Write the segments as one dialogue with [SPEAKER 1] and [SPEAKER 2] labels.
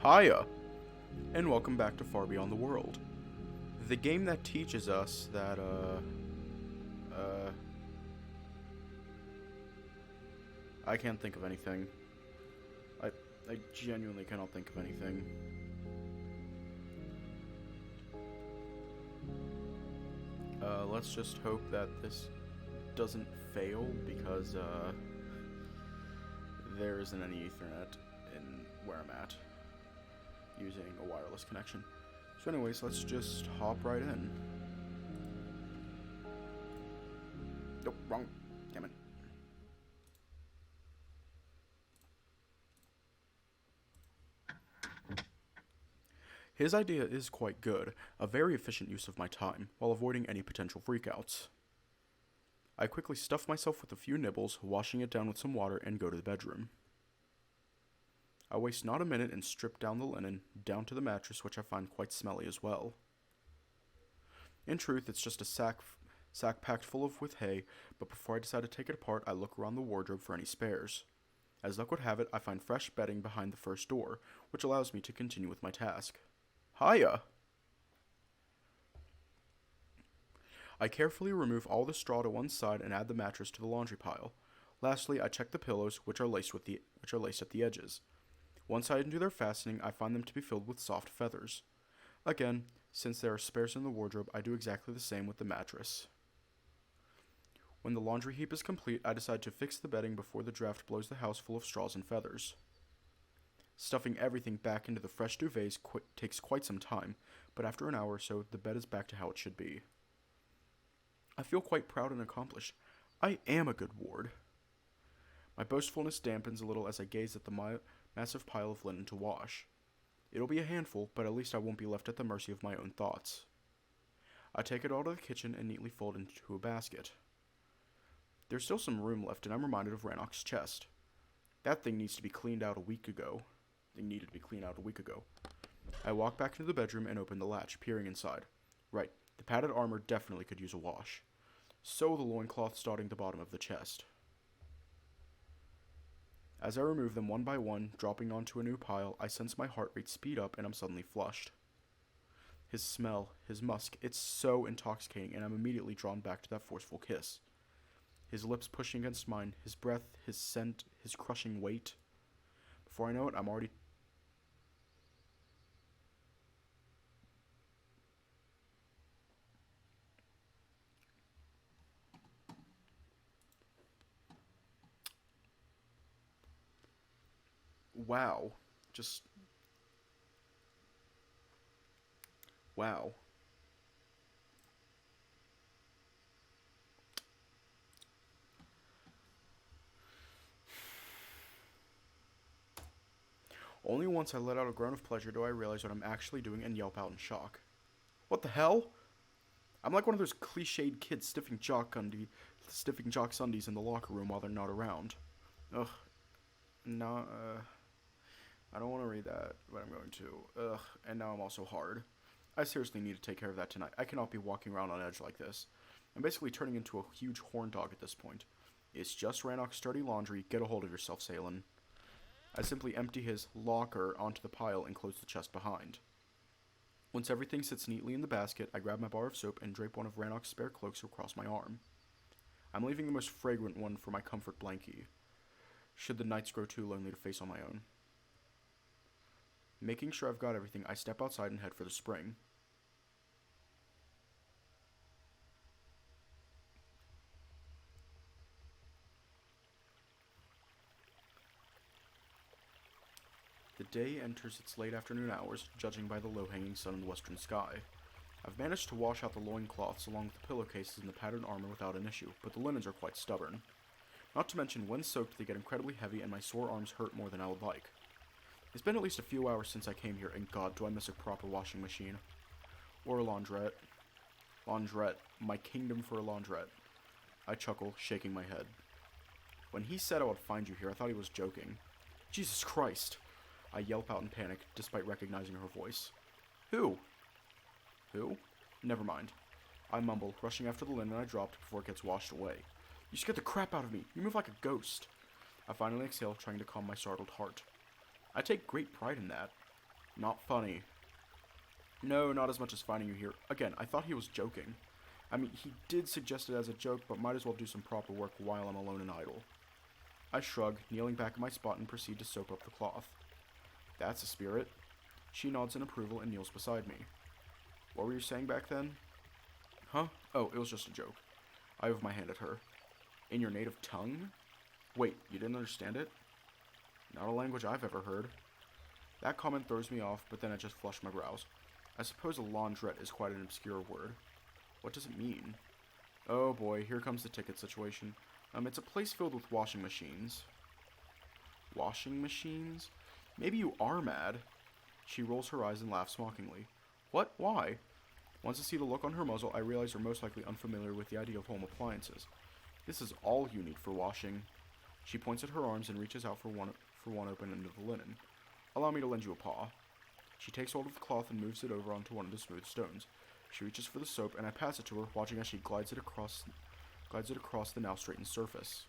[SPEAKER 1] Hiya, and welcome back to Far Beyond the World. The game that teaches us that, I can't think of anything. I genuinely cannot think of anything. Let's just hope that this doesn't fail because, there isn't any Ethernet in where I'm at using a wireless connection. So anyways, let's just hop right in. Nope, wrong. Damn it. His idea is quite good, a very efficient use of my time, while avoiding any potential freakouts. I quickly stuff myself with a few nibbles, washing it down with some water, and go to the bedroom. I waste not a minute and strip down the linen, down to the mattress, which I find quite smelly as well. In truth, it's just a sack packed full of with hay, but before I decide to take it apart, I look around the wardrobe for any spares. As luck would have it, I find fresh bedding behind the first door, which allows me to continue with my task. Hiya! I carefully remove all the straw to one side and add the mattress to the laundry pile. Lastly, I check the pillows, which are laced at the edges. Once I undo their fastening, I find them to be filled with soft feathers. Again, since there are spares in the wardrobe, I do exactly the same with the mattress. When the laundry heap is complete, I decide to fix the bedding before the draft blows the house full of straws and feathers. Stuffing everything back into the fresh duvets takes quite some time, but after an hour or so, the bed is back to how it should be. I feel quite proud and accomplished. I am a good ward. My boastfulness dampens a little as I gaze at the massive pile of linen to wash. It'll be a handful, but at least I won't be left at the mercy of my own thoughts. I take it all to the kitchen and neatly fold it into a basket. There's still some room left, and I'm reminded of Ranoc's chest. That thing needs to be cleaned out a week ago. I walk back into the bedroom and open the latch, peering inside. Right, the padded armor definitely could use a wash. So the loincloths dotting the bottom of the chest. As I remove them one by one, dropping onto a new pile, I sense my heart rate speed up and I'm suddenly flushed. His smell, his musk, it's so intoxicating, and I'm immediately drawn back to that forceful kiss. His lips pushing against mine, his breath, his scent, his crushing weight. Before I know it, I'm already... Wow. Just... Wow. Only once I let out a groan of pleasure do I realize what I'm actually doing and yelp out in shock. What the hell? I'm like one of those cliched kids stiffing jock sundies in the locker room while they're not around. Ugh. No, I don't want to read that, but I'm going to. Ugh, and now I'm also hard. I seriously need to take care of that tonight. I cannot be walking around on edge like this. I'm basically turning into a huge horn dog at this point. It's just Ranoc's dirty laundry. Get a hold of yourself, Salem. I simply empty his locker onto the pile and close the chest behind. Once everything sits neatly in the basket, I grab my bar of soap and drape one of Ranoc's spare cloaks across my arm. I'm leaving the most fragrant one for my comfort blankie, should the nights grow too lonely to face on my own. Making sure I've got everything, I step outside and head for the spring. The day enters its late afternoon hours, judging by the low-hanging sun in the western sky. I've managed to wash out the loincloths along with the pillowcases and the patterned armor without an issue, but the linens are quite stubborn. Not to mention, when soaked, they get incredibly heavy and my sore arms hurt more than I would like. It's been at least a few hours since I came here, and god, do I miss a proper washing machine. Or a laundrette. Laundrette. My kingdom for a laundrette. I chuckle, shaking my head. When he said I would find you here, I thought he was joking. Jesus Christ! I yelp out in panic, despite recognizing her voice. Who? Who? Never mind. I mumble, rushing after the linen I dropped before it gets washed away. You scared the crap out of me. You move like a ghost. I finally exhale, trying to calm my startled heart. I take great pride in that. Not funny. No, not as much as finding you here. Again, I thought he was joking. I mean, he did suggest it as a joke, but might as well do some proper work while I'm alone and idle. I shrug, kneeling back in my spot and proceed to soap up the cloth. That's a spirit. She nods in approval and kneels beside me. What were you saying back then? Huh? Oh, it was just a joke. I wave my hand at her. In your native tongue? Wait, you didn't understand it? Not a language I've ever heard. That comment throws me off, but then I just flush my brows. I suppose a laundrette is quite an obscure word. What does it mean? Oh boy, here comes the ticket situation. It's a place filled with washing machines. Washing machines? Maybe you are mad. She rolls her eyes and laughs mockingly. What? Why? Once I see the look on her muzzle, I realize you're most likely unfamiliar with the idea of home appliances. This is all you need for washing. She points at her arms and reaches out for one open end of the linen. Allow me to lend you a paw. She takes hold of the cloth and moves it over onto one of the smooth stones. She reaches for the soap, and I pass it to her, watching as she glides it across the now straightened surface.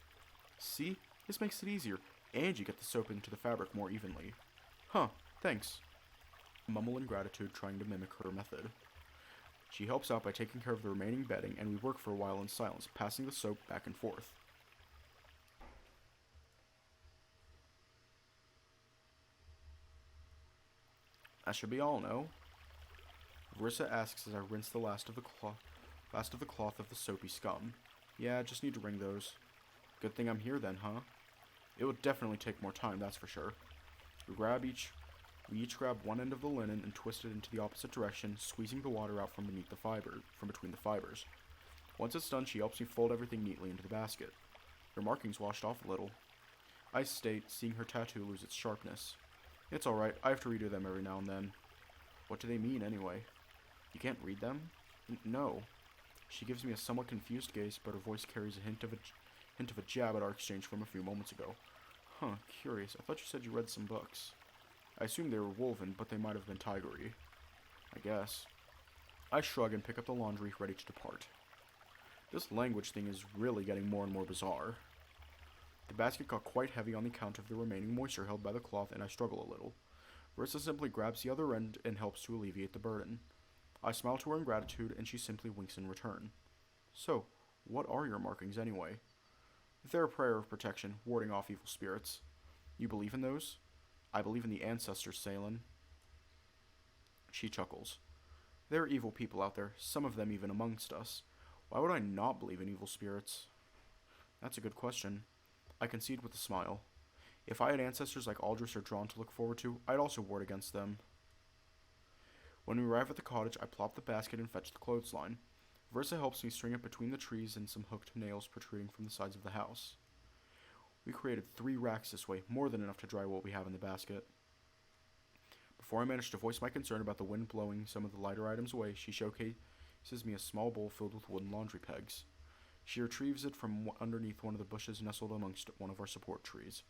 [SPEAKER 1] See? This makes it easier, and you get the soap into the fabric more evenly. Huh, thanks. I mumble in gratitude, trying to mimic her method. She helps out by taking care of the remaining bedding, and we work for a while in silence, passing the soap back and forth. That should be all, no? Varissa asks as I rinse the last of the cloth of the soapy scum. Yeah, just need to wring those. Good thing I'm here then, huh? It would definitely take more time, that's for sure. We each grab one end of the linen and twist it into the opposite direction, squeezing the water out from between the fibers. Once it's done, she helps me fold everything neatly into the basket. Your markings washed off a little. I state, seeing her tattoo lose its sharpness. It's alright, I have to redo them every now and then. What do they mean, anyway? You can't read them? No. She gives me a somewhat confused gaze, but her voice carries a hint of a jab at our exchange from a few moments ago. Huh, curious. I thought you said you read some books. I assumed they were woven, but they might have been tigery. I guess. I shrug and pick up the laundry, ready to depart. This language thing is really getting more and more bizarre. The basket got quite heavy on the account of the remaining moisture held by the cloth, and I struggle a little. Varissa simply grabs the other end and helps to alleviate the burden. I smile to her in gratitude, and she simply winks in return. So, what are your markings anyway? They're a prayer of protection, warding off evil spirits. You believe in those? I believe in the ancestors, Salin. She chuckles. There are evil people out there, some of them even amongst us. Why would I not believe in evil spirits? That's a good question. I concede with a smile. If I had ancestors like Aldris or Dran to look forward to, I'd also ward against them. When we arrive at the cottage, I plop the basket and fetch the clothesline. Varissa helps me string it between the trees and some hooked nails protruding from the sides of the house. We created 3 racks this way, more than enough to dry what we have in the basket. Before I manage to voice my concern about the wind blowing some of the lighter items away, she showcases me a small bowl filled with wooden laundry pegs. She retrieves it from underneath one of the bushes nestled amongst one of our support trees.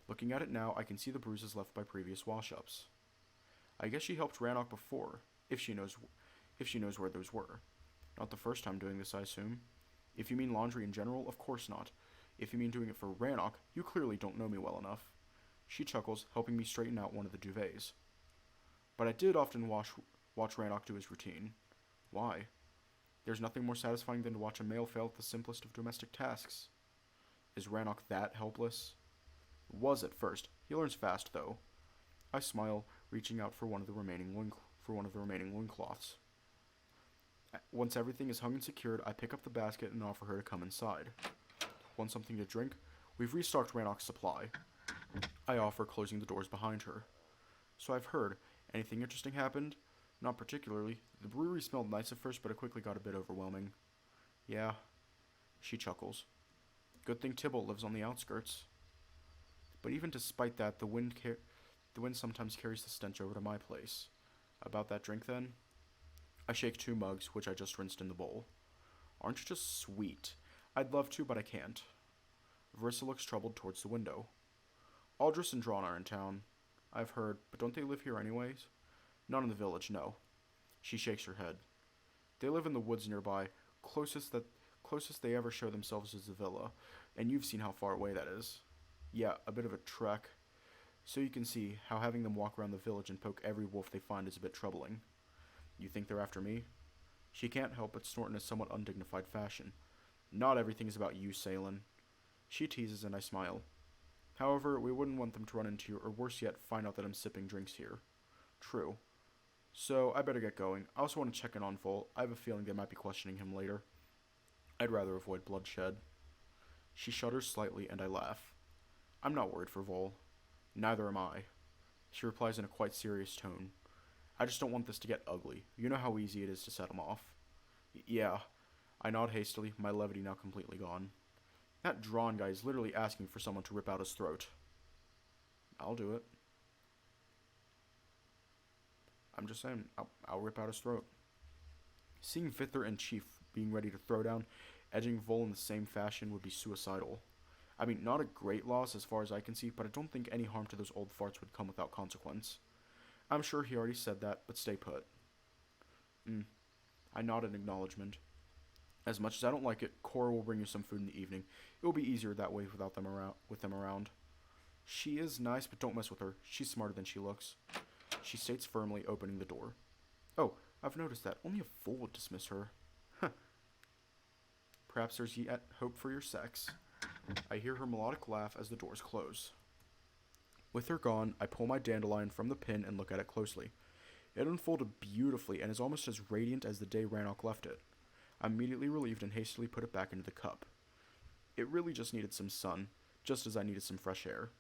[SPEAKER 1] Looking at it now, I can see the bruises left by previous wash-ups. I guess she helped Ranoc before, if she knows where those were. Not the first time doing this, I assume. If you mean laundry in general, of course not. If you mean doing it for Ranoc, you clearly don't know me well enough. She chuckles, helping me straighten out one of the duvets. But I did often watch Ranoc do his routine. Why? There's nothing more satisfying than to watch a male fail at the simplest of domestic tasks. Is Ranoc that helpless? Was at first. He learns fast, though. I smile, reaching out for one of the remaining loincloths. Once everything is hung and secured, I pick up the basket and offer her to come inside. Want something to drink? We've restocked Ranoc's supply. I offer, closing the doors behind her. So I've heard. Anything interesting happened? Not particularly. The brewery smelled nice at first, but it quickly got a bit overwhelming. Yeah. She chuckles. Good thing Tybalt lives on the outskirts. But even despite that, the wind sometimes carries the stench over to my place. About that drink, then? I shake 2 mugs, which I just rinsed in the bowl. Aren't you just sweet? I'd love to, but I can't. Varissa looks troubled towards the window. Aldris and Dran are in town. I've heard, but don't they live here anyways? Not in the village, no. She shakes her head. They live in the woods nearby. Closest they ever show themselves is the villa, and you've seen how far away that is. Yeah, a bit of a trek. So you can see how having them walk around the village and poke every wolf they find is a bit troubling. You think they're after me? She can't help but snort in a somewhat undignified fashion. Not everything is about you, Salin. She teases and I smile. However, we wouldn't want them to run into you, or worse yet, find out that I'm sipping drinks here. True. So, I better get going. I also want to check in on Vol. I have a feeling they might be questioning him later. I'd rather avoid bloodshed. She shudders slightly, and I laugh. I'm not worried for Vol. Neither am I. She replies in a quite serious tone. I just don't want this to get ugly. You know how easy it is to set him off. Yeah. I nod hastily, my levity now completely gone. That Dran guy is literally asking for someone to rip out his throat. I'll do it. I'm just saying, I'll rip out his throat. Seeing Vither and Chief being ready to throw down, edging Vol in the same fashion would be suicidal. I mean, not a great loss as far as I can see, but I don't think any harm to those old farts would come without consequence. I'm sure he already said that, but stay put. I nod in acknowledgement. As much as I don't like it, Cora will bring you some food in the evening. It will be easier that way with them around. She is nice, but don't mess with her. She's smarter than she looks. She states firmly, opening the door. Oh, I've noticed that. Only a fool would dismiss her. Huh. Perhaps there's yet hope for your sex. I hear her melodic laugh as the doors close. With her gone, I pull my dandelion from the pin and look at it closely. It unfolded beautifully and is almost as radiant as the day Ranoc left it. I immediately relieved and hastily put it back into the cup. It really just needed some sun, just as I needed some fresh air.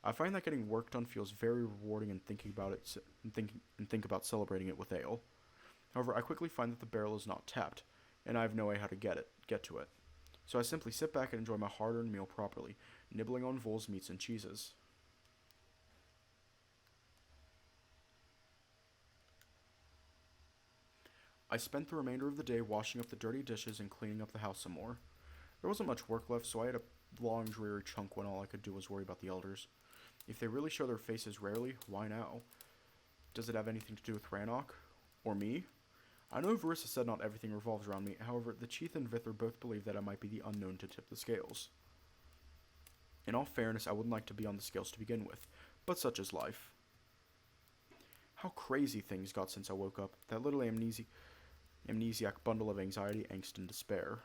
[SPEAKER 1] I find that getting work done feels very rewarding and think about celebrating it with ale. However, I quickly find that the barrel is not tapped, and I have no way how to get to it. So I simply sit back and enjoy my hard-earned meal properly, nibbling on Vol's meats and cheeses. I spent the remainder of the day washing up the dirty dishes and cleaning up the house some more. There wasn't much work left, so I had a long, dreary chunk when all I could do was worry about the elders. If they really show their faces rarely, why now? Does it have anything to do with Ranoc? Or me? I know Varissa said not everything revolves around me, however, the Chief and Vither both believe that I might be the unknown to tip the scales. In all fairness, I wouldn't like to be on the scales to begin with, but such is life. How crazy things got since I woke up, that little amnesiac bundle of anxiety, angst, and despair.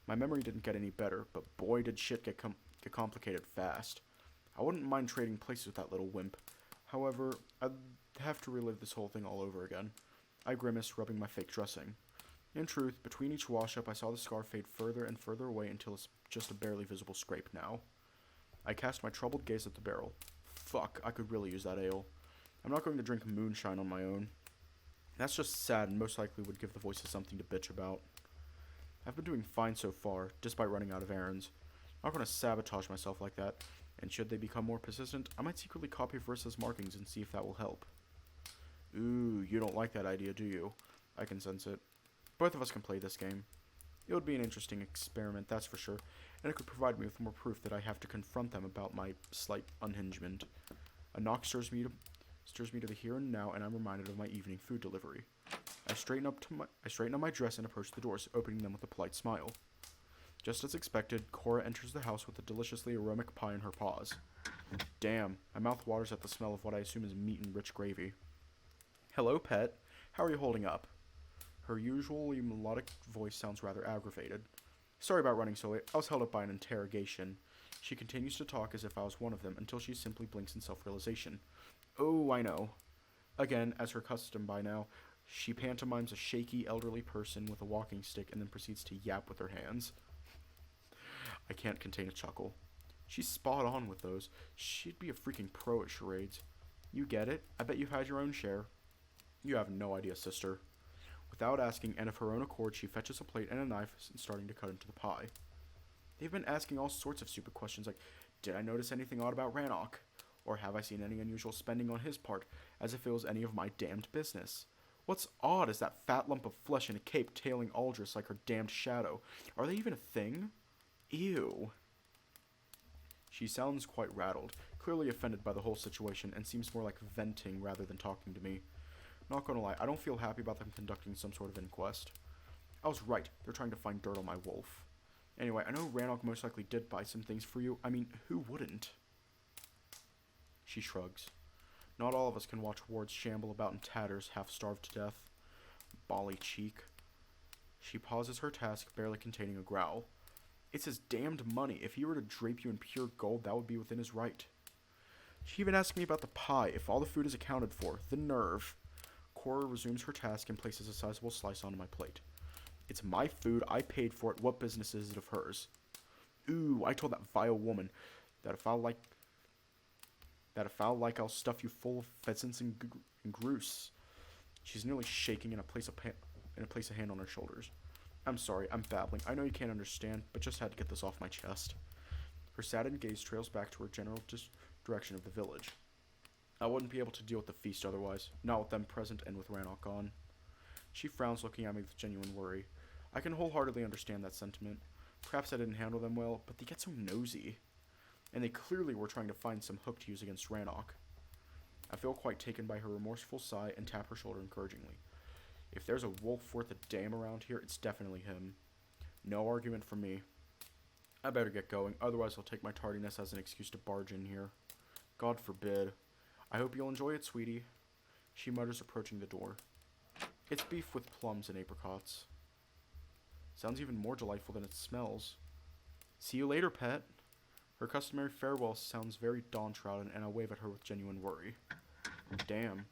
[SPEAKER 1] My memory didn't get any better, but boy did shit get complicated fast. I wouldn't mind trading places with that little wimp. However, I'd have to relive this whole thing all over again. I grimaced, rubbing my fake dressing. In truth, between each wash-up, I saw the scar fade further and further away until it's just a barely visible scrape now. I cast my troubled gaze at the barrel. Fuck, I could really use that ale. I'm not going to drink moonshine on my own. That's just sad and most likely would give the voices something to bitch about. I've been doing fine so far, despite running out of errands. I'm not going to sabotage myself like that, and should they become more persistent, I might secretly copy Varissa's markings and see if that will help. Ooh, you don't like that idea, do you? I can sense it. Both of us can play this game. It would be an interesting experiment, that's for sure, and it could provide me with more proof that I have to confront them about my slight unhingement. A knock stirs me to the here and now, and I'm reminded of my evening food delivery. I straighten up my dress and approach the doors, opening them with a polite smile. Just as expected, Cora enters the house with a deliciously aromatic pie in her paws. Damn, my mouth waters at the smell of what I assume is meat and rich gravy. Hello, pet. How are you holding up? Her usually melodic voice sounds rather aggravated. Sorry about running so late. I was held up by an interrogation. She continues to talk as if I was one of them, until she simply blinks in self-realization. Oh, I know. Again, as her custom by now, she pantomimes a shaky, elderly person with a walking stick and then proceeds to yap with her hands. I can't contain a chuckle. She's spot on with those. She'd be a freaking pro at charades. You get it? I bet you've had your own share. You have no idea, sister. Without asking, and of her own accord, she fetches a plate and a knife and starting to cut into the pie. They've been asking all sorts of stupid questions like, did I notice anything odd about Ranoc? Or have I seen any unusual spending on his part, as if it was any of my damned business? What's odd is that fat lump of flesh in a cape tailing Aldris like her damned shadow. Are they even a thing? Ew. She sounds quite rattled, clearly offended by the whole situation, and seems more like venting rather than talking to me. Not gonna lie, I don't feel happy about them conducting some sort of inquest. I was right, they're trying to find dirt on my wolf. Anyway, I know Ranoc most likely did buy some things for you. I mean, who wouldn't? She shrugs. Not all of us can watch wards shamble about in tatters, half starved to death. Bally cheek. She pauses her task, barely containing a growl. It's his damned money. If he were to drape you in pure gold, that would be within his right. She even asked me about the pie, if all the food is accounted for. The nerve. Cora resumes her task and places a sizable slice onto my plate. It's my food. I paid for it. What business is it of hers? Ooh, I told that vile woman that if I'll like I'll stuff you full of pheasants and grouse. She's nearly shaking and place a hand on her shoulders. I'm sorry, I'm babbling. I know you can't understand, but just had to get this off my chest. Her saddened gaze trails back to her general direction of the village. I wouldn't be able to deal with the feast otherwise, not with them present and with Ranoc gone. She frowns, looking at me with genuine worry. I can wholeheartedly understand that sentiment. Perhaps I didn't handle them well, but they get so nosy. And they clearly were trying to find some hook to use against Ranoc. I feel quite taken by her remorseful sigh and tap her shoulder encouragingly. If there's a wolf worth a damn around here, it's definitely him. No argument from me. I better get going, otherwise I'll take my tardiness as an excuse to barge in here. God forbid. I hope you'll enjoy it, sweetie. She mutters, approaching the door. It's beef with plums and apricots. Sounds even more delightful than it smells. See you later, pet. Her customary farewell sounds very dawn-shrouded, and I wave at her with genuine worry. Damn.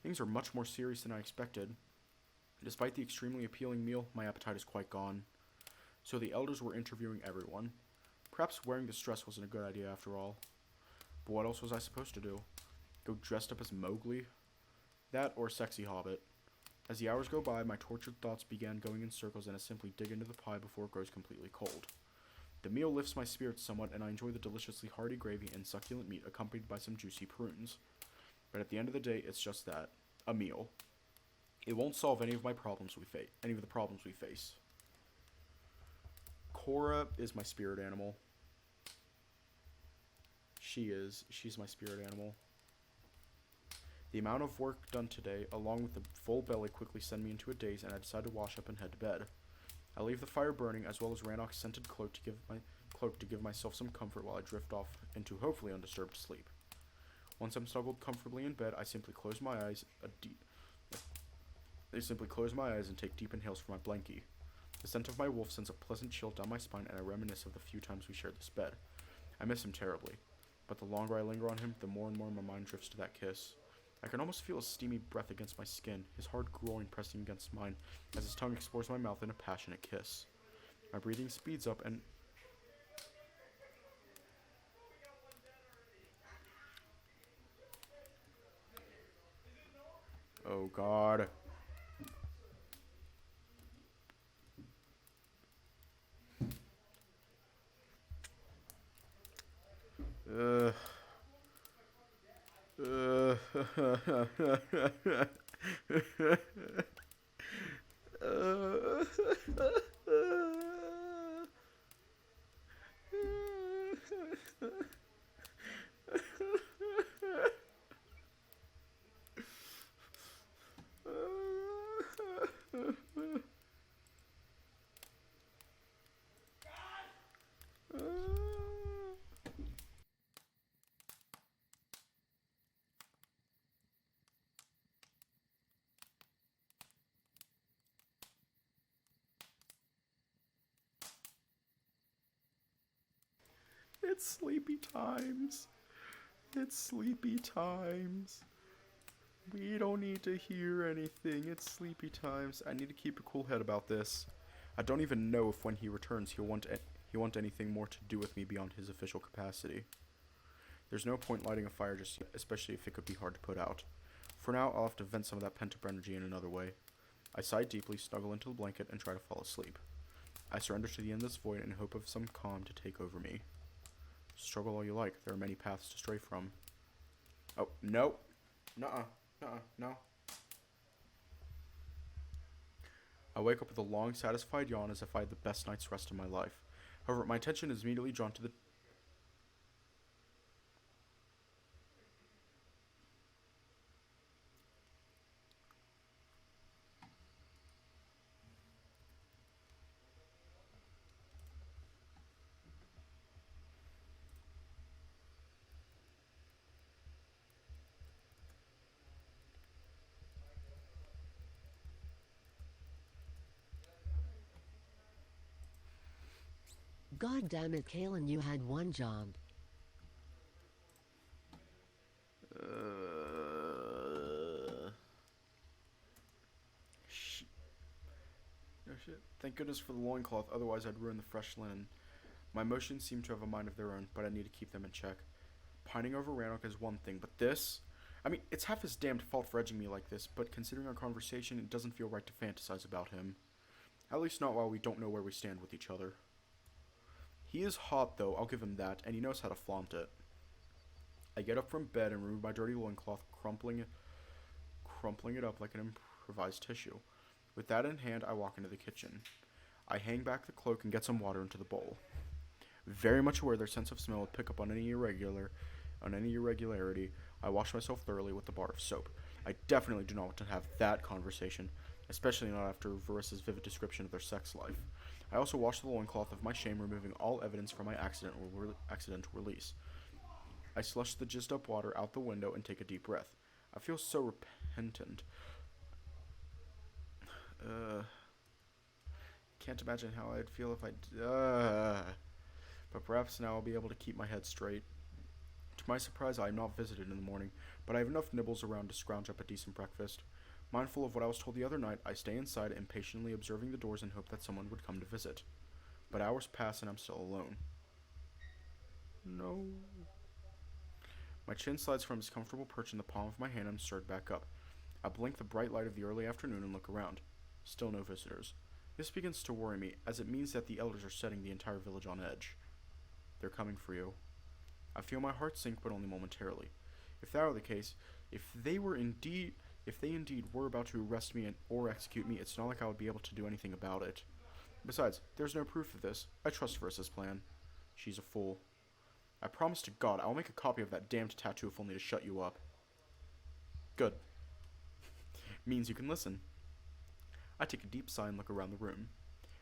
[SPEAKER 1] Things are much more serious than I expected. Despite the extremely appealing meal, my appetite is quite gone. So the elders were interviewing everyone. Perhaps wearing this dress wasn't a good idea after all. But what else was I supposed to do? Go dressed up as Mowgli? That or sexy hobbit. As the hours go by, my tortured thoughts began going in circles, and I simply dig into the pie before it grows completely cold. The meal lifts my spirits somewhat, and I enjoy the deliciously hearty gravy and succulent meat accompanied by some juicy prunes. But at the end of the day, it's just that. A meal. It won't solve any of the problems we face. Cora is my spirit animal. She's my spirit animal. The amount of work done today, along with the full belly, quickly send me into a daze, and I decide to wash up and head to bed. I leave the fire burning, as well as Ranoc's scented cloak to give myself some comfort while I drift off into hopefully undisturbed sleep. Once I'm snuggled comfortably in bed, I simply close my eyes and take deep inhales from my blankie. The scent of my wolf sends a pleasant chill down my spine, and I reminisce of the few times we shared this bed. I miss him terribly, but the longer I linger on him, the more and more my mind drifts to that kiss. I can almost feel his steamy breath against my skin, his hard groin pressing against mine, as his tongue explores my mouth in a passionate kiss. My breathing speeds up and... Oh God. Ugh. It's sleepy times. It's sleepy times. We don't need to hear anything. It's sleepy times. I need to keep a cool head about this. I don't even know if when he returns he'll want anything more to do with me beyond his official capacity. There's no point lighting a fire just yet, especially if it could be hard to put out. For now, I'll have to vent some of that pent-up energy in another way. I sigh deeply, snuggle into the blanket, and try to fall asleep. I surrender to the endless void in hope of some calm to take over me. Struggle all you like. There are many paths to stray from. Oh, no. Nuh-uh. No. I wake up with a long, satisfied yawn as if I had the best night's rest of my life. However, my attention is immediately drawn to the...
[SPEAKER 2] God damn it, Kalen, you had one job.
[SPEAKER 1] Shit. Oh shit. Thank goodness for the loincloth, otherwise I'd ruin the fresh linen. My emotions seem to have a mind of their own, but I need to keep them in check. Pining over Ranoc is one thing, but this? I mean, it's half his damned fault for edging me like this, but considering our conversation, it doesn't feel right to fantasize about him. At least not while we don't know where we stand with each other. He is hot, though, I'll give him that, and he knows how to flaunt it. I get up from bed and remove my dirty loincloth, crumpling it up like an improvised tissue. With that in hand, I walk into the kitchen. I hang back the cloak and get some water into the bowl. Very much aware their sense of smell would pick up on any irregularity, I wash myself thoroughly with a bar of soap. I definitely do not want to have that conversation, especially not after Varissa's vivid description of their sex life. I also wash the loincloth of my shame, removing all evidence from my accidental release. I slush the jizzed up water out the window and take a deep breath. I feel so repentant. Can't imagine how I'd feel if but perhaps now I'll be able to keep my head straight. To my surprise, I am not visited in the morning, but I have enough nibbles around to scrounge up a decent breakfast. Mindful of what I was told the other night, I stay inside, impatiently observing the doors in hope that someone would come to visit. But hours pass and I'm still alone. No. My chin slides from its comfortable perch in the palm of my hand and stirred back up. I blink the bright light of the early afternoon and look around. Still no visitors. This begins to worry me, as it means that the elders are setting the entire village on edge. They're coming for you. I feel my heart sink, but only momentarily. If that were the case, if they indeed were about to arrest me or execute me, it's not like I would be able to do anything about it. Besides, there's no proof of this. I trust Varissa's plan. She's a fool. I promise to God I will make a copy of that damned tattoo if only to shut you up. Good. Means you can listen. I take a deep sigh and look around the room.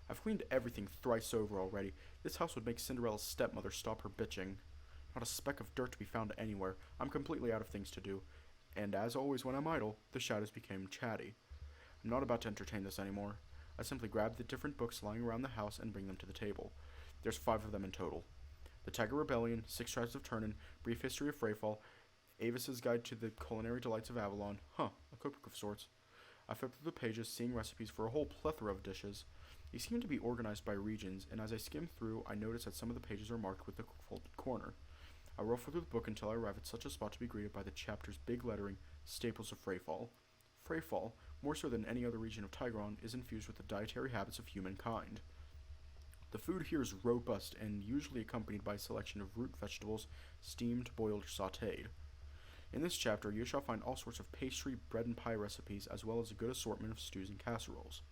[SPEAKER 1] I've cleaned everything thrice over already. This house would make Cinderella's stepmother stop her bitching. Not a speck of dirt to be found anywhere. I'm completely out of things to do. And as always when I'm idle, the shadows became chatty. I'm not about to entertain this anymore. I simply grab the different books lying around the house and bring them to the table. There's 5 of them in total. The Tiger Rebellion, 6 Tribes of Turnin, Brief History of Freyfall, Avis's Guide to the Culinary Delights of Avalon. A cookbook of sorts. I flip through the pages, seeing recipes for a whole plethora of dishes. They seem to be organized by regions, and as I skim through, I notice that some of the pages are marked with a folded corner. I roll through the book until I arrive at such a spot to be greeted by the chapter's big lettering, Staples of Freyfall. Freyfall, more so than any other region of Tigron, is infused with the dietary habits of humankind. The food here is robust and usually accompanied by a selection of root vegetables, steamed, boiled, or sautéed. In this chapter, you shall find all sorts of pastry, bread, and pie recipes, as well as a good assortment of stews and casseroles.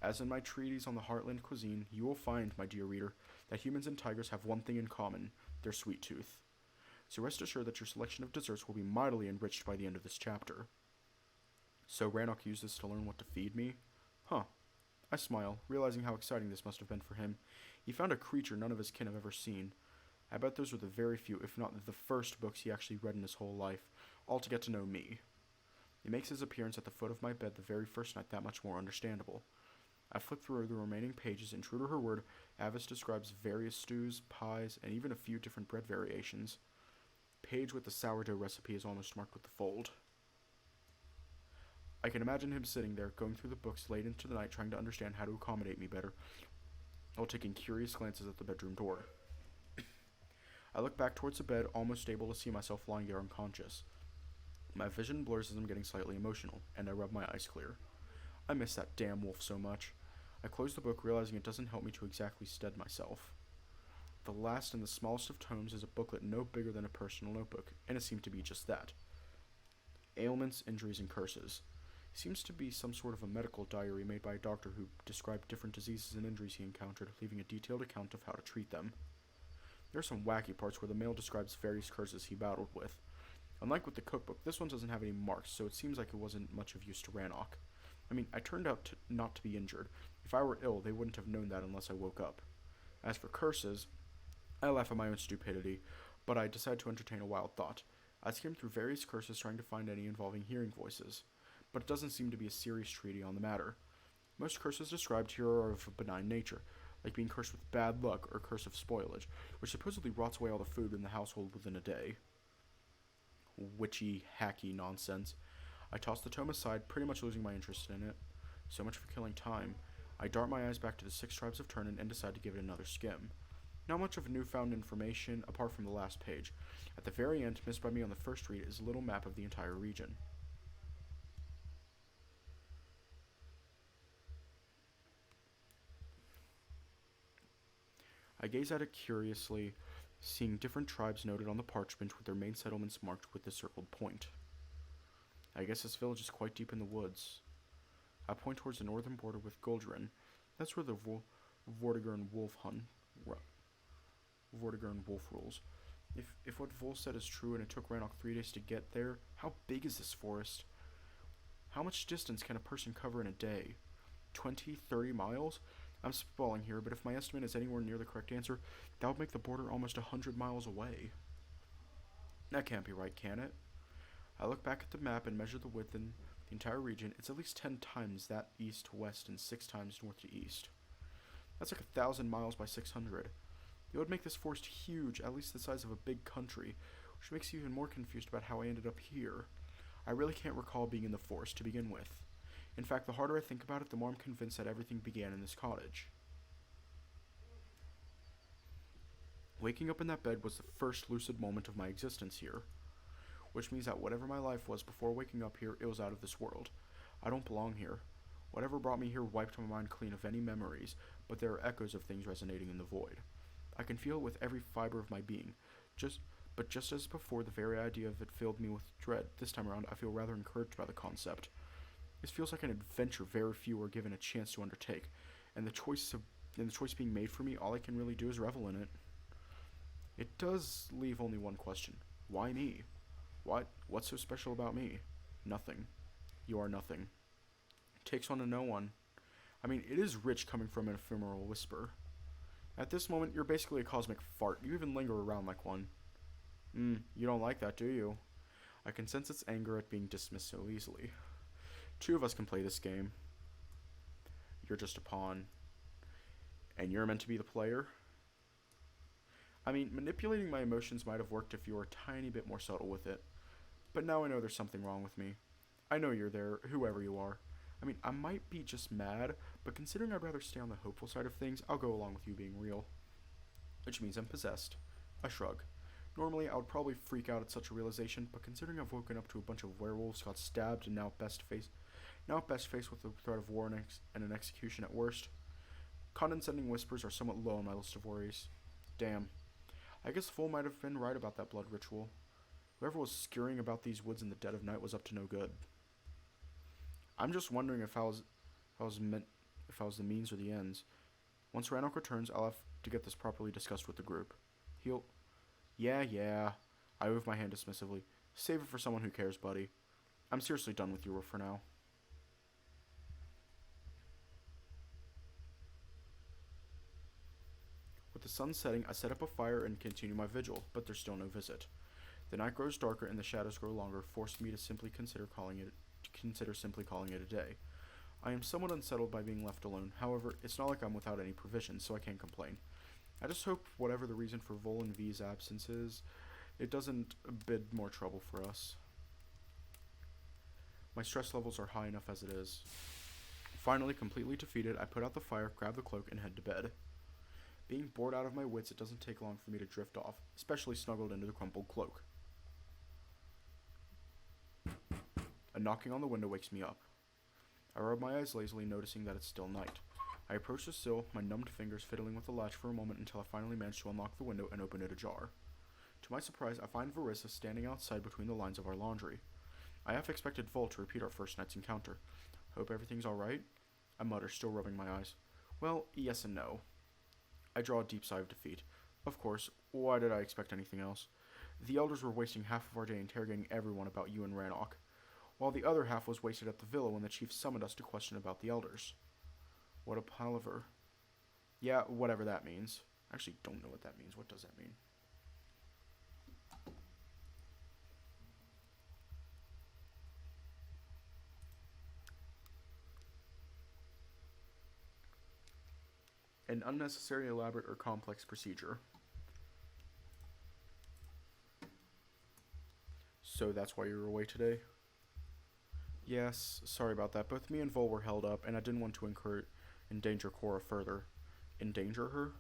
[SPEAKER 1] As in my treatise on the Heartland cuisine, you will find, my dear reader, that humans and tigers have one thing in common, their sweet tooth. So rest assured that your selection of desserts will be mightily enriched by the end of this chapter. So Ranoc used this to learn what to feed me? I smile, realizing how exciting this must have been for him. He found a creature none of his kin have ever seen. I bet those were the very few, if not the first books he actually read in his whole life, all to get to know me. He makes his appearance at the foot of my bed the very first night that much more understandable. I flip through the remaining pages, and true to her word, Avis describes various stews, pies, and even a few different bread variations. Page with the sourdough recipe is almost marked with the fold. I can imagine him sitting there, going through the books late into the night, trying to understand how to accommodate me better, while taking curious glances at the bedroom door. I look back towards the bed, almost able to see myself lying there unconscious. My vision blurs as I'm getting slightly emotional, and I rub my eyes clear. I miss that damn wolf so much. I close the book, realizing it doesn't help me to exactly stead myself. The last and the smallest of tomes is a booklet no bigger than a personal notebook, and it seemed to be just that. Ailments, Injuries, and Curses. Seems to be some sort of a medical diary made by a doctor who described different diseases and injuries he encountered, leaving a detailed account of how to treat them. There are some wacky parts where the male describes various curses he battled with. Unlike with the cookbook, this one doesn't have any marks, so it seems like it wasn't much of use to Ranoc. I mean, I turned out not to be injured. If I were ill, they wouldn't have known that unless I woke up. As for curses, I laugh at my own stupidity, but I decide to entertain a wild thought. I skim through various curses trying to find any involving hearing voices, but it doesn't seem to be a serious treatise on the matter. Most curses described here are of a benign nature, like being cursed with bad luck or curse of spoilage, which supposedly rots away all the food in the household within a day. Witchy, hacky nonsense. I toss the tome aside, pretty much losing my interest in it. So much for killing time. I dart my eyes back to the 6 tribes of Turnin and decide to give it another skim. Not much of newfound information, apart from the last page. At the very end, missed by me on the first read, is a little map of the entire region. I gaze at it curiously, seeing different tribes noted on the parchment with their main settlements marked with the circled point. I guess this village is quite deep in the woods. I point towards the northern border with Guldran. That's where the Vortigern wolf rules. If what Vol said is true and it took Ranoc 3 days to get there, how big is this forest? How much distance can a person cover in a day? 20, 30 miles? I'm spitballing here, but if my estimate is anywhere near the correct answer, that would make the border almost 100 miles away. That can't be right, can it? I look back at the map and measure the width in the entire region. It's at least 10 times that east to west and 6 times north to east. That's like 1,000 miles by 600. It would make this forest huge, at least the size of a big country, which makes me even more confused about how I ended up here. I really can't recall being in the forest to begin with. In fact, the harder I think about it, the more I'm convinced that everything began in this cottage. Waking up in that bed was the first lucid moment of my existence here, which means that whatever my life was before waking up here, it was out of this world. I don't belong here. Whatever brought me here wiped my mind clean of any memories, but there are echoes of things resonating in the void. I can feel it with every fiber of my being. Just as before, the very idea of it filled me with dread. This time around, I feel rather encouraged by the concept. This feels like an adventure very few are given a chance to undertake, and the choice being made for me, all I can really do is revel in it. It does leave only one question. Why me? What's so special about me? Nothing. You are nothing. It takes one to know one. I mean, it is rich coming from an ephemeral whisper. At this moment, you're basically a cosmic fart. You even linger around like one. You don't like that, do you? I can sense its anger at being dismissed so easily. 2 of us can play this game. You're just a pawn. And you're meant to be the player? I mean, manipulating my emotions might have worked if you were a tiny bit more subtle with it. But now I know there's something wrong with me. I know you're there, whoever you are. I mean, I might be just mad, but considering I'd rather stay on the hopeful side of things, I'll go along with you being real. Which means I'm possessed. I shrug. Normally, I would probably freak out at such a realization, but considering I've woken up to a bunch of werewolves, got stabbed, and now at best faced with the threat of war and an execution at worst, condescending whispers are somewhat low on my list of worries. Damn. I guess Full might have been right about that blood ritual. Whoever was scurrying about these woods in the dead of night was up to no good. I'm just wondering if I was the means or the ends. Once Ranoc returns, I'll have to get this properly discussed with the group. Yeah. I move my hand dismissively. Save it for someone who cares, buddy. I'm seriously done with you for now. With the sun setting, I set up a fire and continue my vigil, but there's still no visit. The night grows darker and the shadows grow longer, forcing me to simply consider simply calling it a day. I am somewhat unsettled by being left alone. However, it's not like I'm without any provisions, so I can't complain. I just hope whatever the reason for Vol and V's absence is, it doesn't bid more trouble for us. My stress levels are high enough as it is. Finally, completely defeated, I put out the fire, grab the cloak, and head to bed. Being bored out of my wits, it doesn't take long for me to drift off, especially snuggled into the crumpled cloak. A knocking on the window wakes me up. I rub my eyes lazily, noticing that it's still night. I approach the sill, my numbed fingers fiddling with the latch for a moment until I finally manage to unlock the window and open it ajar. To my surprise, I find Varissa standing outside between the lines of our laundry. I half expected Vol to repeat our first night's encounter. Hope everything's alright? I mutter, still rubbing my eyes. Well, yes and no. I draw a deep sigh of defeat. Of course, why did I expect anything else? The elders were wasting half of our day interrogating everyone about you and Ranoc, while the other half was wasted at the villa when the chief summoned us to question about the elders. What a palaver. Yeah, whatever that means. I actually don't know what that means. What does that mean? An unnecessary, elaborate, or complex procedure. So that's why you were away today? Yes, sorry about that. Both me and Vol were held up, and I didn't want to endanger Cora further. Endanger her?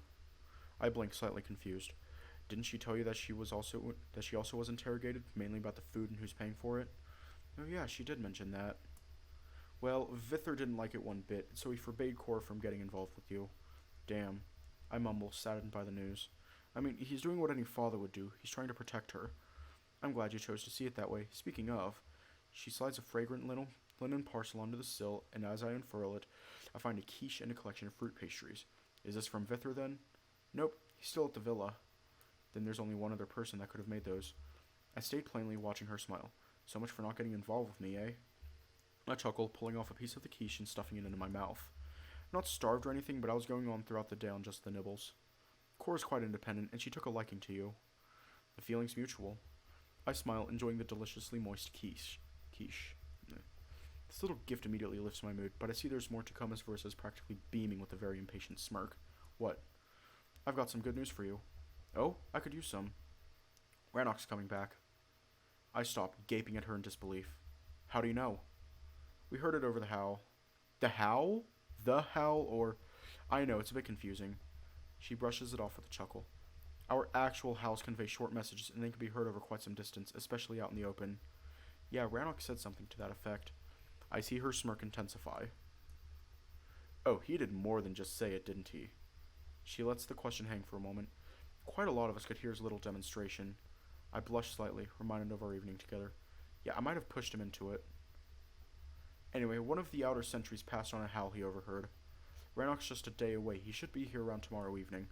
[SPEAKER 1] I blinked, slightly confused. Didn't she tell you that she also was interrogated, mainly about the food and who's paying for it? Oh yeah, she did mention that. Well, Vither didn't like it one bit, so he forbade Cora from getting involved with you. Damn. I mumble, saddened by the news. I mean, he's doing what any father would do. He's trying to protect her. I'm glad you chose to see it that way. Speaking of, she slides a fragrant linen parcel onto the sill, and as I unfurl it, I find a quiche and a collection of fruit pastries. Is this from Vither, then? Nope, he's still at the villa. Then there's only one other person that could have made those. I stayed plainly, watching her smile. So much for not getting involved with me, eh? I chuckled, pulling off a piece of the quiche and stuffing it into my mouth. I'm not starved or anything, but I was going on throughout the day on just the nibbles. Cora's quite independent, and she took a liking to you. The feeling's mutual. I smile, enjoying the deliciously moist quiche. This little gift immediately lifts my mood, but I see there's more to come as Varissa's practically beaming with a very impatient smirk. What? I've got some good news for you. Oh, I could use some. Ranoc's coming back. I stopped, gaping at her in disbelief. How do you know? We heard it over the howl. The howl? The howl, or... I know, it's a bit confusing. She brushes it off with a chuckle. Our actual howls convey short messages, and they can be heard over quite some distance, especially out in the open. Yeah, Ranoc said something to that effect. I see her smirk intensify. Oh, he did more than just say it, didn't he? She lets the question hang for a moment. Quite a lot of us could hear his little demonstration. I blushed slightly, reminded of our evening together. Yeah, I might have pushed him into it. Anyway, one of the outer sentries passed on a howl he overheard. Ranoc's just a day away. He should be here around tomorrow evening.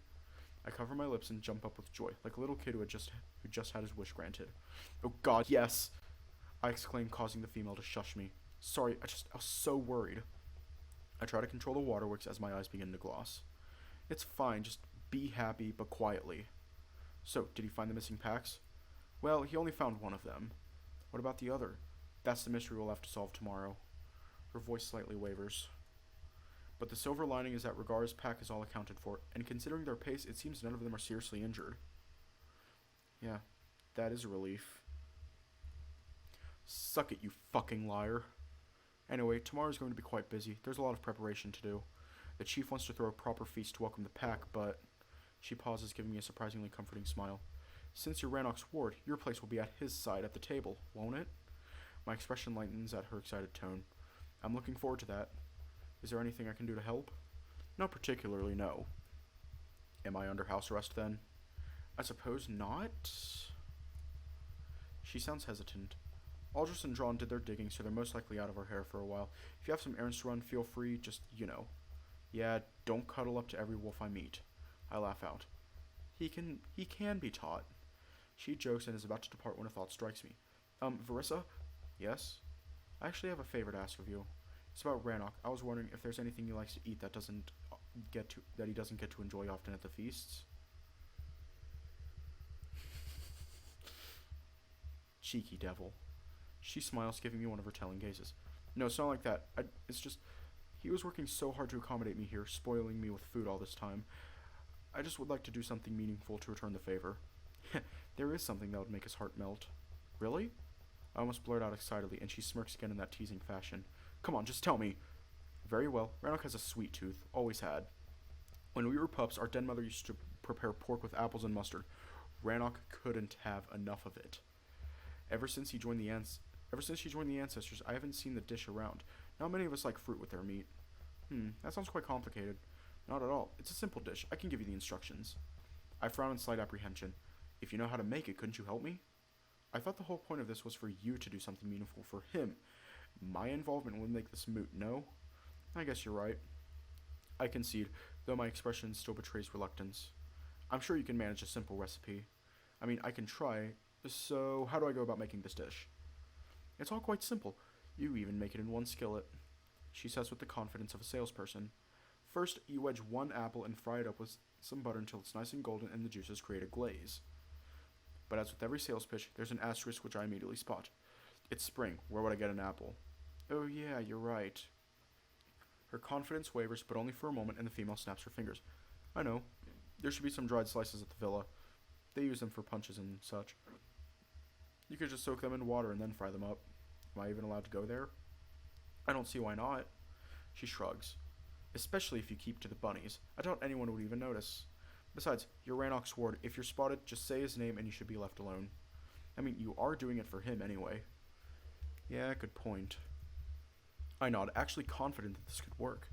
[SPEAKER 1] I cover my lips and jump up with joy, like a little kid who just had his wish granted. Oh God, yes! I exclaimed, causing the female to shush me. Sorry, I was so worried. I try to control the waterworks as my eyes begin to gloss. It's fine, just be happy, but quietly. So, did he find the missing packs? Well, he only found one of them. What about the other? That's the mystery we'll have to solve tomorrow. Her voice slightly wavers. But the silver lining is that Regar's pack is all accounted for, and considering their pace, it seems none of them are seriously injured. Yeah, that is a relief. Suck it, you fucking liar. Anyway, tomorrow's going to be quite busy. There's a lot of preparation to do. The chief wants to throw a proper feast to welcome the pack, but... She pauses, giving me a surprisingly comforting smile. Since you're Ranoc's ward, your place will be at his side at the table, won't it? My expression lightens at her excited tone. I'm looking forward to that. Is there anything I can do to help? Not particularly, no. Am I under house arrest, then? I suppose not? She sounds hesitant. Aldris and Dran did their digging, so they're most likely out of our hair for a while. If you have some errands to run, feel free, just, Yeah, don't cuddle up to every wolf I meet. I laugh out. He can be taught. She jokes and is about to depart when a thought strikes me. Varissa? Yes? I actually have a favor to ask of you. It's about Ranoc. I was wondering if there's anything he likes to eat that he doesn't get to enjoy often at the feasts. Cheeky devil. She smiles, giving me one of her telling gazes. No, it's not like that. It's just, he was working so hard to accommodate me here, spoiling me with food all this time. I just would like to do something meaningful to return the favor. There is something that would make his heart melt. Really? I almost blurt out excitedly, and she smirks again in that teasing fashion. Come on, just tell me. Very well. Ranoc has a sweet tooth. Always had. When we were pups, our den mother used to prepare pork with apples and mustard. Ranoc couldn't have enough of it. Ever since she joined the ancestors, I haven't seen the dish around. Not many of us like fruit with their meat. That sounds quite complicated. Not at all. It's a simple dish. I can give you the instructions. I frown in slight apprehension. If you know how to make it, couldn't you help me? I thought the whole point of this was for you to do something meaningful for him. My involvement would make this moot, no? I guess you're right. I concede, though my expression still betrays reluctance. I'm sure you can manage a simple recipe. I mean, I can try. So, how do I go about making this dish? It's all quite simple. You even make it in one skillet, she says with the confidence of a salesperson. First, you wedge one apple and fry it up with some butter until it's nice and golden and the juices create a glaze. But as with every sales pitch, there's an asterisk which I immediately spot. It's spring. Where would I get an apple? Oh yeah, you're right. Her confidence wavers, but only for a moment, and the female snaps her fingers. I know. There should be some dried slices at the villa. They use them for punches and such. You could just soak them in water and then fry them up. Am I even allowed to go there? I don't see why not. She shrugs. Especially if you keep to the bunnies. I doubt anyone would even notice. Besides, you're Ranoc's ward. If you're spotted, just say his name and you should be left alone. I mean, you are doing it for him anyway. Yeah, good point. I nod, actually confident that this could work.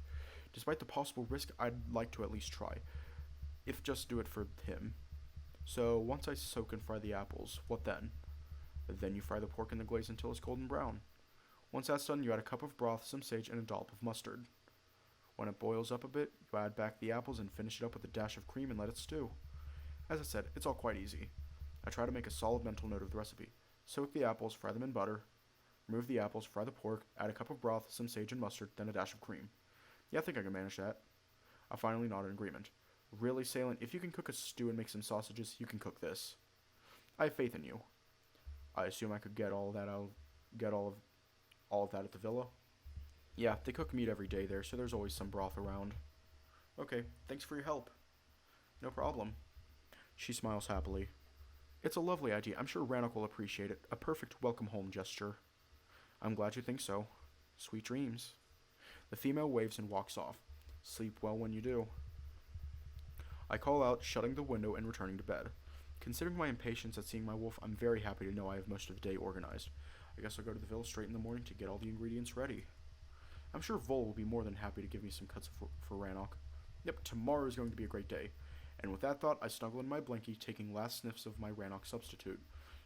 [SPEAKER 1] Despite the possible risk, I'd like to at least try. If just do it for him. So, once I soak and fry the apples, what then? Then you fry the pork in the glaze until it's golden brown. Once that's done, you add a cup of broth, some sage, and a dollop of mustard. When it boils up a bit, you add back the apples and finish it up with a dash of cream and let it stew. As I said, it's all quite easy. I try to make a solid mental note of the recipe. Soak the apples, fry them in butter. Remove the apples, fry the pork, add a cup of broth, some sage and mustard, then a dash of cream. Yeah, I think I can manage that. I finally nod in agreement. Really, Salem, if you can cook a stew and make some sausages, you can cook this. I have faith in you. I assume I could get all of that at the villa? Yeah, they cook meat every day there, so there's always some broth around. Okay, thanks for your help. No problem. She smiles happily. It's a lovely idea. I'm sure Ranoc will appreciate it. A perfect welcome home gesture. I'm glad you think so. Sweet dreams. The female waves and walks off. Sleep well when you do. I call out, shutting the window and returning to bed. Considering my impatience at seeing my wolf, I'm very happy to know I have most of the day organized. I guess I'll go to the villa straight in the morning to get all the ingredients ready. I'm sure Vol will be more than happy to give me some cuts for Ranoc. Yep, tomorrow is going to be a great day. And with that thought, I snuggle in my blankie, taking last sniffs of my Ranoc substitute.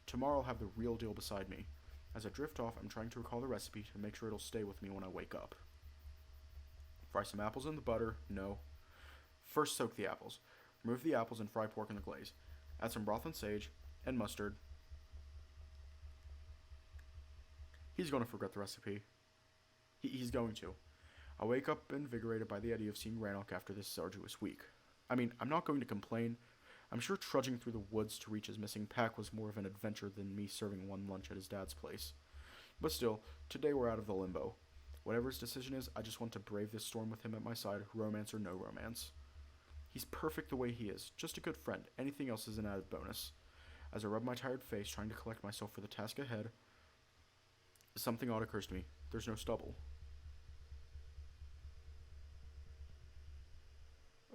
[SPEAKER 1] Tomorrow I'll have the real deal beside me. As I drift off, I'm trying to recall the recipe to make sure it'll stay with me when I wake up. Fry some apples in the butter. No. First soak the apples. Remove the apples and fry pork in the glaze. Add some broth and sage, and mustard. He's going to forget the recipe. He's going to. I wake up invigorated by the idea of seeing Ranoc after this arduous week. I mean, I'm not going to complain. I'm sure trudging through the woods to reach his missing pack was more of an adventure than me serving one lunch at his dad's place. But still, today we're out of the limbo. Whatever his decision is, I just want to brave this storm with him at my side, romance or no romance. He's perfect the way he is, just a good friend. Anything else is an added bonus. As I rub my tired face, trying to collect myself for the task ahead, something odd occurs to me. There's no stubble.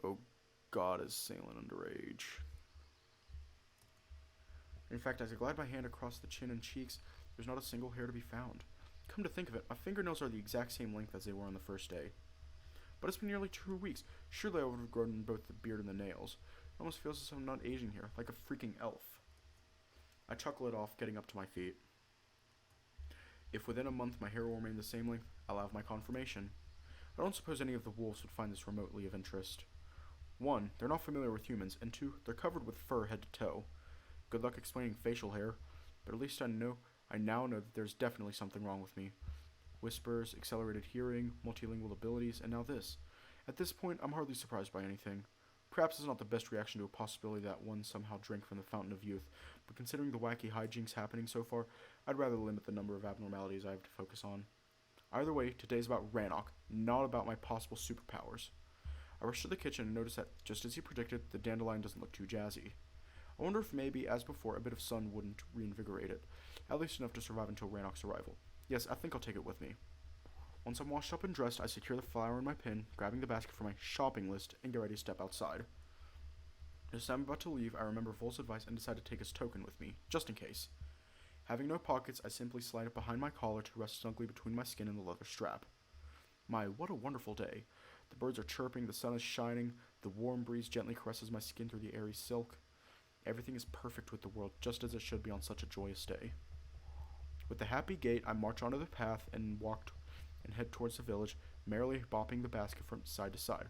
[SPEAKER 1] Oh God, is Salem underage? In fact, as I glide my hand across the chin and cheeks, there's not a single hair to be found. Come to think of it, my fingernails are the exact same length as they were on the first day. But it's been nearly 2 weeks. Surely I would have grown both the beard and the nails. It almost feels as if I'm not aging here, like a freaking elf. I chuckle it off, getting up to my feet. If within a month my hair will remain the same length, I'll have my confirmation. I don't suppose any of the wolves would find this remotely of interest. 1, they're not familiar with humans, and 2, they're covered with fur head to toe. Good luck explaining facial hair, but at least I now know that there's definitely something wrong with me. Whispers, accelerated hearing, multilingual abilities, and now this. At this point, I'm hardly surprised by anything. Perhaps it's not the best reaction to a possibility that one somehow drank from the fountain of youth, but considering the wacky hijinks happening so far, I'd rather limit the number of abnormalities I have to focus on. Either way, today's about Ranoc, not about my possible superpowers. I rush to the kitchen and notice that, just as he predicted, the dandelion doesn't look too jazzy. I wonder if maybe, as before, a bit of sun wouldn't reinvigorate it, at least enough to survive until Ranoc's arrival. Yes, I think I'll take it with me. Once I'm washed up and dressed, I secure the flower in my pin, grabbing the basket from my shopping list, and get ready to step outside. Just as I'm about to leave, I remember Vol's advice and decide to take his token with me, just in case. Having no pockets, I simply slide it behind my collar to rest snugly between my skin and the leather strap. My, what a wonderful day. The birds are chirping, the sun is shining, the warm breeze gently caresses my skin through the airy silk. Everything is perfect with the world, just as it should be on such a joyous day. With a happy gait, I march onto the path and head towards the village, merrily bopping the basket from side to side.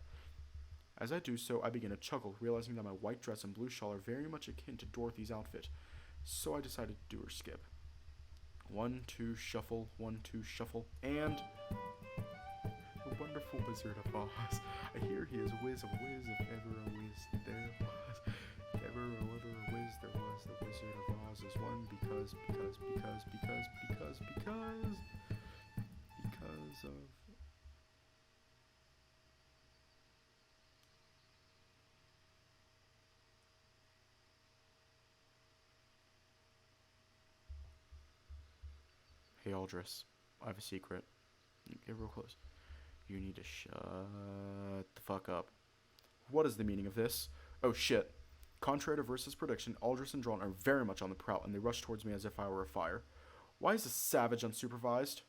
[SPEAKER 1] As I do so, I begin to chuckle, realizing that my white dress and blue shawl are very much akin to Dorothy's outfit, so I decided to do her skip. 1, 2, shuffle, 1, 2, shuffle, and... the wonderful Wizard of Oz. I hear he is whiz, if ever a whiz there was. If ever a whiz there was, the Wizard of Oz is one because of... Okay, Aldris, I have a secret. Get real close. You need to shut the fuck up. What is the meaning of this? Oh shit. Contrary to Verissa's prediction, Aldris and Dran are very much on the prowl, and they rush towards me as if I were a fire. Why is this savage unsupervised?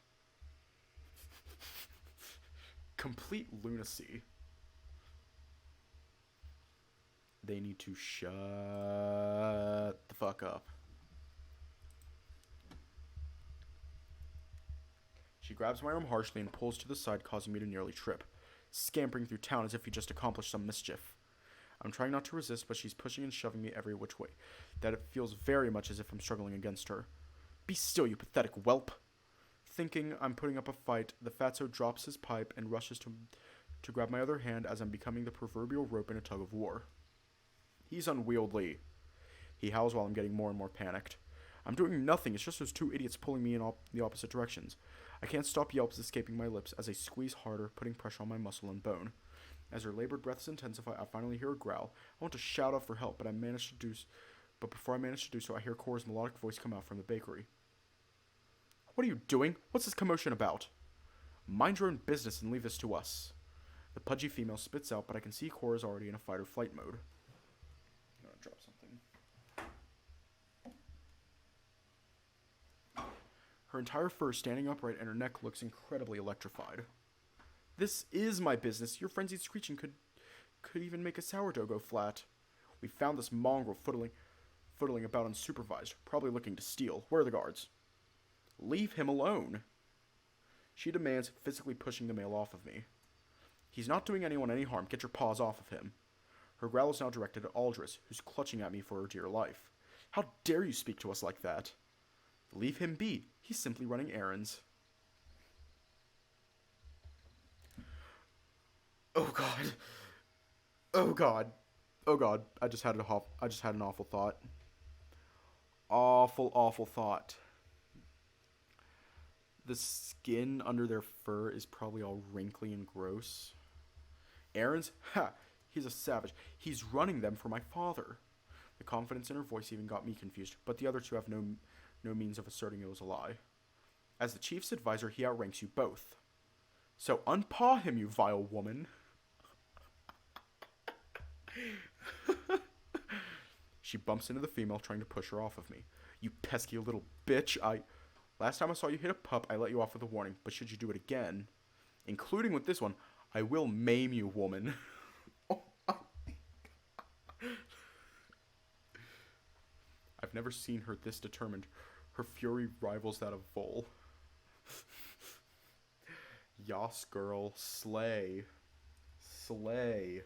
[SPEAKER 1] Complete lunacy. They need to shut the fuck up. She grabs my arm harshly and pulls to the side, causing me to nearly trip, scampering through town as if he just accomplished some mischief. I'm trying not to resist, but she's pushing and shoving me every which way, that it feels very much as if I'm struggling against her. Be still, you pathetic whelp! Thinking I'm putting up a fight, the fatso drops his pipe and rushes to grab my other hand as I'm becoming the proverbial rope in a tug of war. He's unwieldy. He howls while I'm getting more and more panicked. I'm doing nothing, it's just those two idiots pulling me in the opposite directions. I can't stop yelps escaping my lips as I squeeze harder, putting pressure on my muscle and bone. As her labored breaths intensify, I finally hear a growl. I want to shout out for help, but before I manage to do so, I hear Cora's melodic voice come out from the bakery. What are you doing? What's this commotion about? Mind your own business and leave this to us. The pudgy female spits out, but I can see Cora's already in a fight or flight mode. I'm gonna drop something. Her entire fur standing upright and her neck looks incredibly electrified. This is my business. Your frenzied screeching could even make a sourdough go flat. We found this mongrel footling about unsupervised, probably looking to steal. Where are the guards? Leave him alone, she demands, physically pushing the male off of me. He's not doing anyone any harm. Get your paws off of him. Her growl is now directed at Aldris, who's clutching at me for her dear life. How dare you speak to us like that? Leave him be. He's simply running errands. Oh god. Oh god. Oh god. I just had an awful thought. Awful thought. The skin under their fur is probably all wrinkly and gross. Errands? Ha! He's a savage. He's running them for my father. The confidence in her voice even got me confused, but the other two have no means of asserting it was a lie. As the chief's advisor, he outranks you both. So unpaw him, you vile woman. She bumps into the female, trying to push her off of me. You pesky little bitch, Last time I saw you hit a pup, I let you off with a warning, but should you do it again, including with this one, I will maim you, woman. I've never seen her this determined. Her fury rivals that of Vol. Yas, girl. Slay. Slay.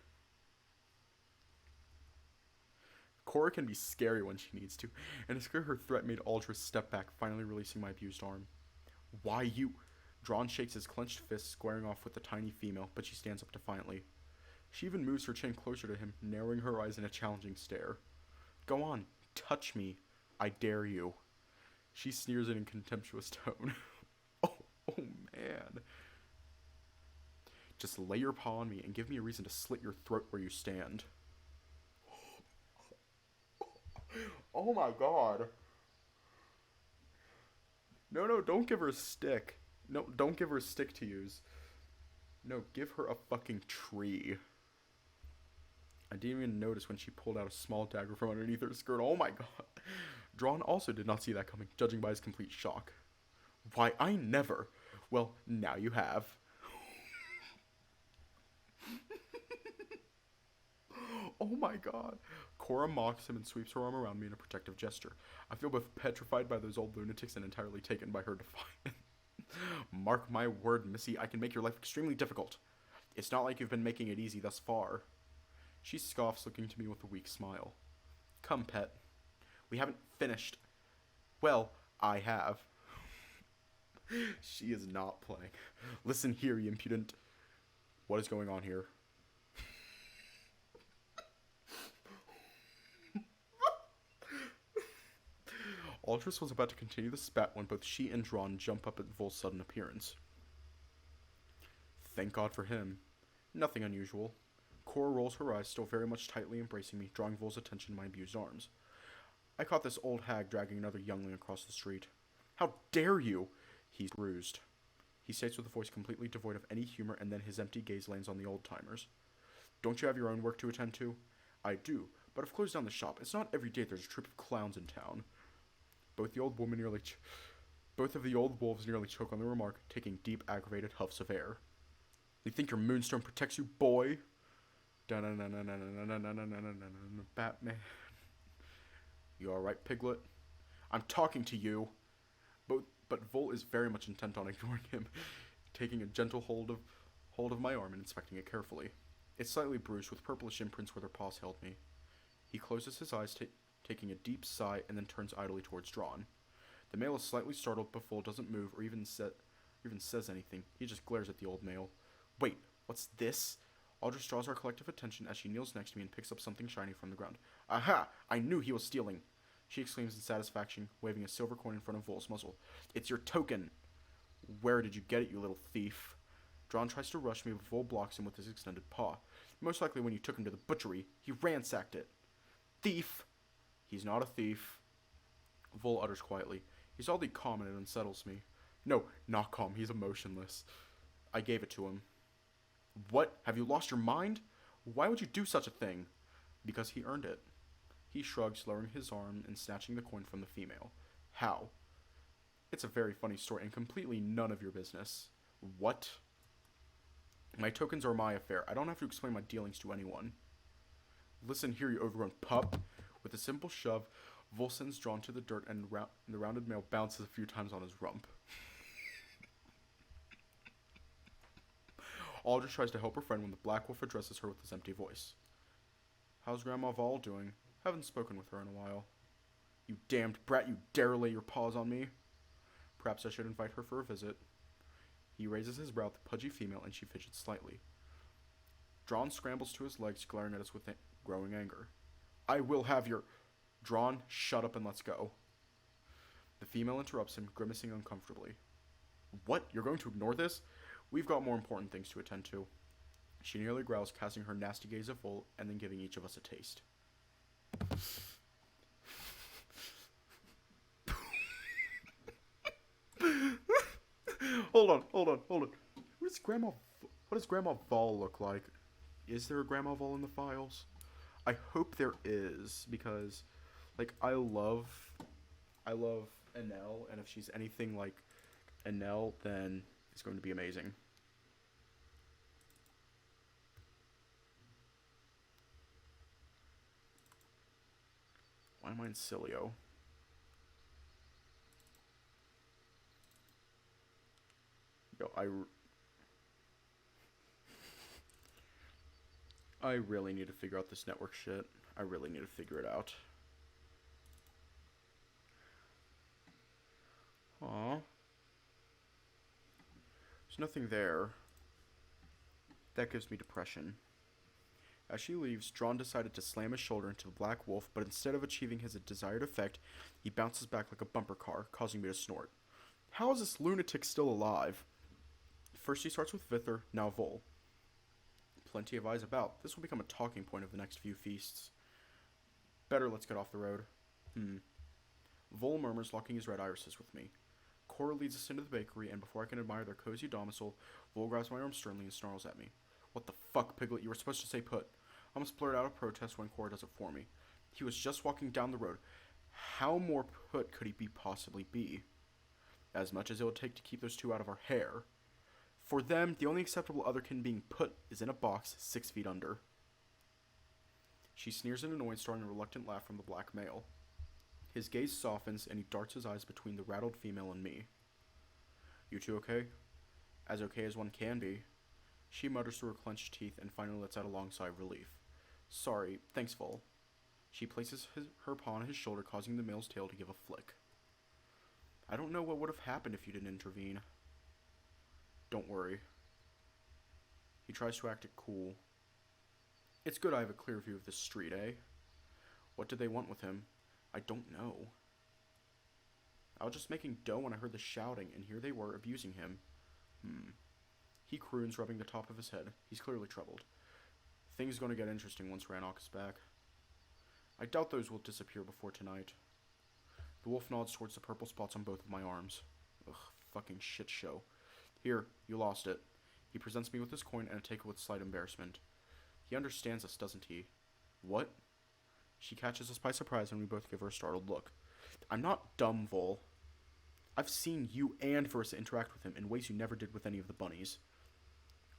[SPEAKER 1] Cora can be scary when she needs to, and it's clear her threat made Aldris step back, finally releasing my abused arm. Why you? Dran shakes his clenched fist, squaring off with the tiny female, but she stands up defiantly. She even moves her chin closer to him, narrowing her eyes in a challenging stare. Go on, touch me. I dare you. She sneers in a contemptuous tone. oh man. Just lay your paw on me and give me a reason to slit your throat where you stand. Oh my god. No, don't give her a stick. No, don't give her a stick to use. No, give her a fucking tree. I didn't even notice when she pulled out a small dagger from underneath her skirt. Oh my god. Dran also did not see that coming, judging by his complete shock. Why, I never. Well, now you have. Oh my god. Cora mocks him and sweeps her arm around me in a protective gesture. I feel both petrified by those old lunatics and entirely taken by her defiance. Mark my word, Missy, I can make your life extremely difficult. It's not like you've been making it easy thus far. She scoffs, looking to me with a weak smile. Come, pet. We haven't finished. Well, I have. She is not playing. Listen here, you impudent. What is going on here? Aldris was about to continue the spat when both she and Dran jump up at Vol's sudden appearance. Thank God for him. Nothing unusual. Cora rolls her eyes, still very much tightly embracing me, drawing Vol's attention to my abused arms. I caught this old hag dragging another youngling across the street. How dare you? He's bruised. He states with a voice completely devoid of any humor, and then his empty gaze lands on the old-timers. Don't you have your own work to attend to? I do, but I've closed down the shop. It's not every day there's a troop of clowns in town. Both of the old wolves nearly choke on the remark, taking deep, aggravated huffs of air. You think your moonstone protects you, boy? Batman. You alright, Piglet? I'm talking to you. But Vol is very much intent on ignoring him, taking a gentle hold of my arm and inspecting it carefully. It's slightly bruised with purplish imprints where their paws held me. He closes his eyes, taking a deep sigh, and then turns idly towards Dran. The male is slightly startled, but Vol doesn't move or even says anything. He just glares at the old male. Wait, what's this? Aldris draws our collective attention as she kneels next to me and picks up something shiny from the ground. Aha! I knew he was stealing! She exclaims in satisfaction, waving a silver coin in front of Vol's muzzle. It's your token! Where did you get it, you little thief? Dran tries to rush me, but Vol blocks him with his extended paw. Most likely when you took him to the butchery, he ransacked it. Thief! He's not a thief. Vol utters quietly. He's oddly calm and it unsettles me. No, not calm. He's emotionless. I gave it to him. What? Have you lost your mind? Why would you do such a thing? Because he earned it. He shrugs, lowering his arm and snatching the coin from the female. How? It's a very funny story and completely none of your business. What? My tokens are my affair. I don't have to explain my dealings to anyone. Listen here, you overgrown pup. With a simple shove, Vol sends Dran to the dirt and the rounded male bounces a few times on his rump. Aldris tries to help her friend when the Black Wolf addresses her with his empty voice. How's Grandma Vol doing? Haven't spoken with her in a while. You damned brat, you dare lay your paws on me? Perhaps I should invite her for a visit. He raises his brow at the pudgy female and she fidgets slightly. Dran scrambles to his legs, glaring at us with growing anger. I will have your... Dran, shut up and let's go. The female interrupts him, grimacing uncomfortably. What? You're going to ignore this? We've got more important things to attend to. She nearly growls, casting her nasty gaze at Vol, and then giving each of us a taste. Hold on. What does Grandma Vol look like? Is there a Grandma Vol in the files? I hope there is, because, I love Enel, and if she's anything like Enel, then it's going to be amazing. Why am I in Cilio? Yo, I really need to figure out this network shit. I really need to figure it out. Aw. There's nothing there. That gives me depression. As she leaves, Dran decided to slam his shoulder into the Black Wolf, but instead of achieving his desired effect, he bounces back like a bumper car, causing me to snort. How is this lunatic still alive? First he starts with Vither, now Vol. Plenty of eyes about. This will become a talking point of the next few feasts. Better let's get off the road. Vol murmurs, locking his red irises with me. Cora leads us into the bakery, and before I can admire their cozy domicile, Vol grabs my arm sternly and snarls at me. What the fuck, Piglet? You were supposed to say put. I almost blurted out a protest when Cora does it for me. He was just walking down the road. How more put could he possibly be? As much as it would take to keep those two out of our hair. For them, the only acceptable otherkin being put is in a box 6 feet under. She sneers in annoyance, starting a reluctant laugh from the black male. His gaze softens, and he darts his eyes between the rattled female and me. You two okay? As okay as one can be. She mutters through her clenched teeth and finally lets out a long sigh of relief. Sorry, thanks, Vol. She places her paw on his shoulder, causing the male's tail to give a flick. I don't know what would have happened if you didn't intervene. Don't worry. He tries to act it cool. It's good I have a clear view of this street, eh? What did they want with him? I don't know. I was just making dough when I heard the shouting, and here they were abusing him. He croons, rubbing the top of his head. He's clearly troubled. Things are going to get interesting once Ranoc is back. I doubt those will disappear before tonight. The wolf nods towards the purple spots on both of my arms. Ugh, fucking shit show. Here, you lost it. He presents me with his coin and a take with slight embarrassment. He understands us, doesn't he? What? She catches us by surprise and we both give her a startled look. I'm not dumb, Vol. I've seen you and Varissa interact with him in ways you never did with any of the bunnies.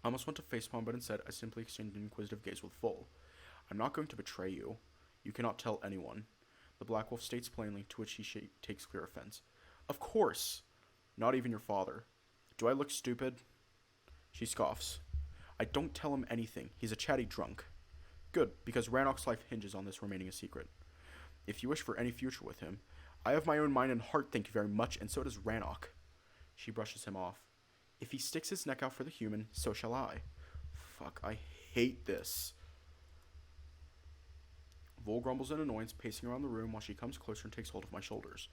[SPEAKER 1] I almost went to facepalm, but instead I simply exchanged an inquisitive gaze with Vol. I'm not going to betray you. You cannot tell anyone. The Black Wolf states plainly, to which he takes clear offense. Of course! Not even your father. Do I look stupid? She scoffs. I don't tell him anything. He's a chatty drunk. Good, because Ranoc's life hinges on this remaining a secret. If you wish for any future with him, I have my own mind and heart, thank you very much, and so does Ranoc. She brushes him off. If he sticks his neck out for the human, so shall I. Fuck, I hate this. Vol grumbles in annoyance, pacing around the room while she comes closer and takes hold of my shoulders.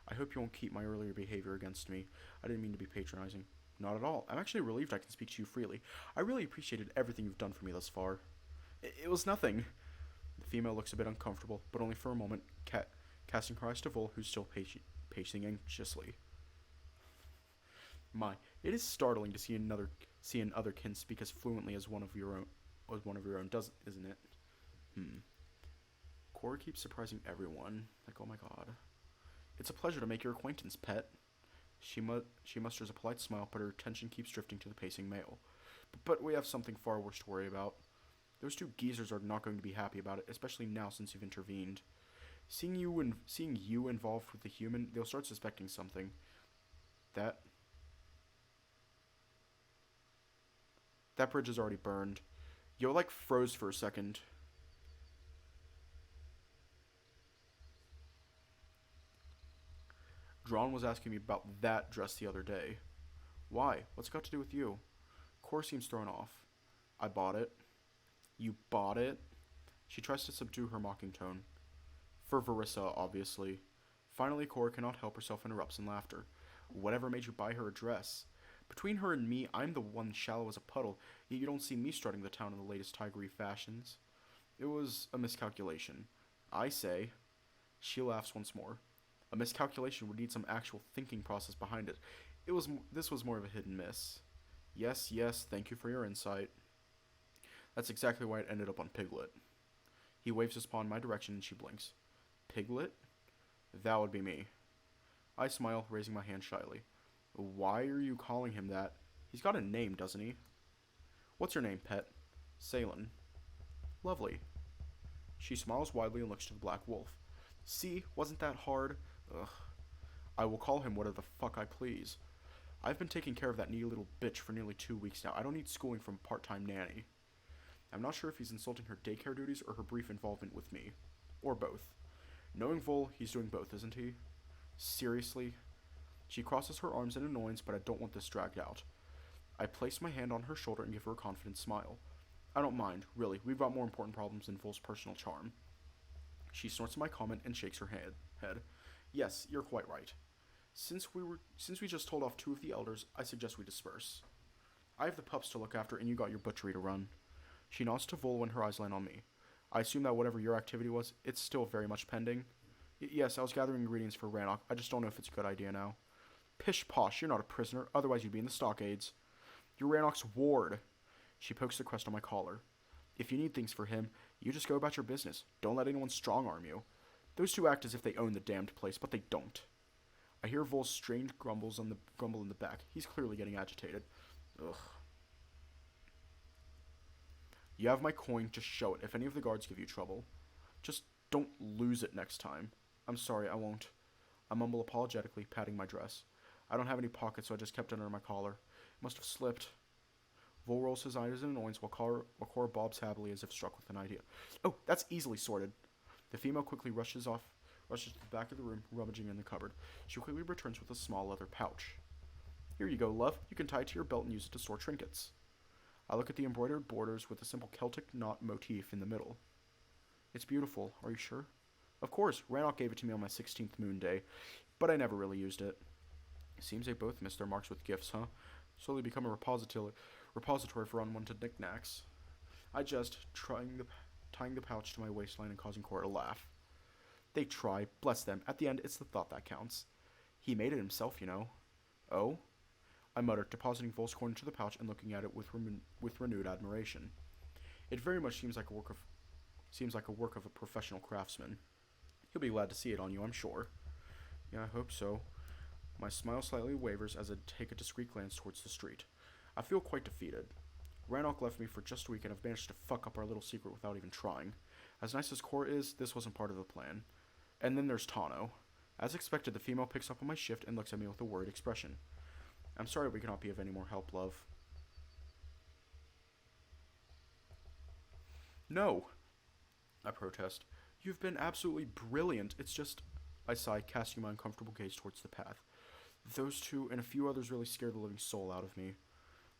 [SPEAKER 1] I hope you won't keep my earlier behavior against me. I didn't mean to be patronizing. Not at all. I'm actually relieved I can speak to you freely. I really appreciated everything you've done for me thus far. It was nothing. The female looks a bit uncomfortable, but only for a moment, casting her eyes to Vol, who's still pacing anxiously. My, it is startling to see an otherkin speak as fluently as one of your own, does, isn't it? Cora keeps surprising everyone. Like, oh my god. It's a pleasure to make your acquaintance, pet. She musters a polite smile, but her attention keeps drifting to the pacing male. But we have something far worse to worry about. Those two geezers are not going to be happy about it, especially now since you've intervened. Seeing you involved with the human, they'll start suspecting something. That bridge is already burned. Yo, like, froze for a second. Dran was asking me about that dress the other day. Why? What's it got to do with you? Cora seems thrown off. I bought it. You bought it? She tries to subdue her mocking tone. For Varissa, obviously. Finally, Cora cannot help herself and erupts in laughter. Whatever made you buy her a dress? Between her and me, I'm the one shallow as a puddle, yet you don't see me strutting the town in the latest tigery fashions. It was a miscalculation. I say. She laughs once more. A miscalculation would need some actual thinking process behind it. This was more of a hit and miss. Yes, thank you for your insight. That's exactly why it ended up on Piglet. He waves his paw in my direction and she blinks. Piglet? That would be me. I smile, raising my hand shyly. Why are you calling him that? He's got a name, doesn't he? What's your name, pet? Salen. Lovely. She smiles widely and looks to the Black Wolf. See, wasn't that hard? Ugh. I will call him whatever the fuck I please. I've been taking care of that needy little bitch for nearly 2 weeks now. I don't need schooling from a part-time nanny. I'm not sure if he's insulting her daycare duties or her brief involvement with me. Or both. Knowing Vol, he's doing both, isn't he? Seriously? She crosses her arms in annoyance, but I don't want this dragged out. I place my hand on her shoulder and give her a confident smile. I don't mind, really. We've got more important problems than Vol's personal charm. She snorts my comment and shakes her head. Yes, you're quite right. Since we just told off 2 of the elders, I suggest we disperse. I have the pups to look after, and you got your butchery to run. She nods to Vol when her eyes land on me. I assume that whatever your activity was, it's still very much pending. Yes, I was gathering ingredients for Ranoc. I just don't know if it's a good idea now. Pish posh, you're not a prisoner, otherwise you'd be in the stockades. You're Ranoc's ward. She pokes the crest on my collar. If you need things for him, you just go about your business. Don't let anyone strong-arm you. Those two act as if they own the damned place, but they don't. I hear Vol's strange grumble in the back. He's clearly getting agitated. Ugh. You have my coin, just show it if any of the guards give you trouble. Just don't lose it next time. I'm sorry, I won't. I mumble apologetically, patting my dress. I don't have any pockets, so I just kept it under my collar. It must have slipped. Vol rolls his eyes in annoyance while Cora bobs happily as if struck with an idea. Oh, that's easily sorted. The female quickly rushes to the back of the room, rummaging in the cupboard. She quickly returns with a small leather pouch. Here you go, love. You can tie it to your belt and use it to store trinkets. I look at the embroidered borders with a simple Celtic knot motif in the middle. It's beautiful. Are you sure? Of course. Ranoc gave it to me on my 16th moon day, but I never really used it. Seems they both missed their marks with gifts, huh? Slowly become a repository for unwanted knickknacks. I just, tying the pouch to my waistline and causing Cora to laugh. They try, bless them. At the end, it's the thought that counts. He made it himself, you know. Oh? I muttered, depositing Vol's coin into the pouch and looking at it with renewed admiration. It very much seems like a work of a professional craftsman. He'll be glad to see it on you, I'm sure. Yeah, I hope so. My smile slightly wavers as I take a discreet glance towards the street. I feel quite defeated. Ranoc left me for just a week and I've managed to fuck up our little secret without even trying. As nice as Cora is, this wasn't part of the plan. And then there's Tano. As expected, the female picks up on my shift and looks at me with a worried expression. I'm sorry we cannot be of any more help, love. No, I protest. You've been absolutely brilliant. It's just... I sigh, casting my uncomfortable gaze towards the path. Those two and a few others really scared the living soul out of me.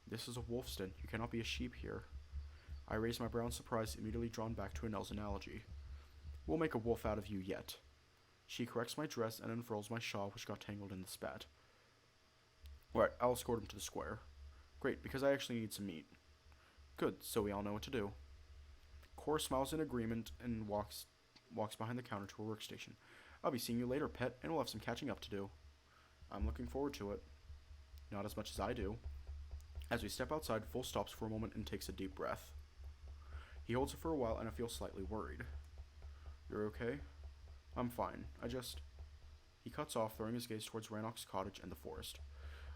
[SPEAKER 1] This is a wolf's den. You cannot be a sheep here. I raise my brow in surprise, immediately drawn back to Annelle's analogy. We'll make a wolf out of you yet. She corrects my dress and unfurls my shawl, which got tangled in the spat. Right, I'll escort him to the square. Great, because I actually need some meat. Good, so we all know what to do. Cora smiles in agreement and walks behind the counter to her workstation. I'll be seeing you later, pet, and we'll have some catching up to do. I'm looking forward to it. Not as much as I do. As we step outside, Vol stops for a moment and takes a deep breath. He holds it for a while, and I feel slightly worried. You're okay? I'm fine. He cuts off, throwing his gaze towards Ranoc's cottage and the forest.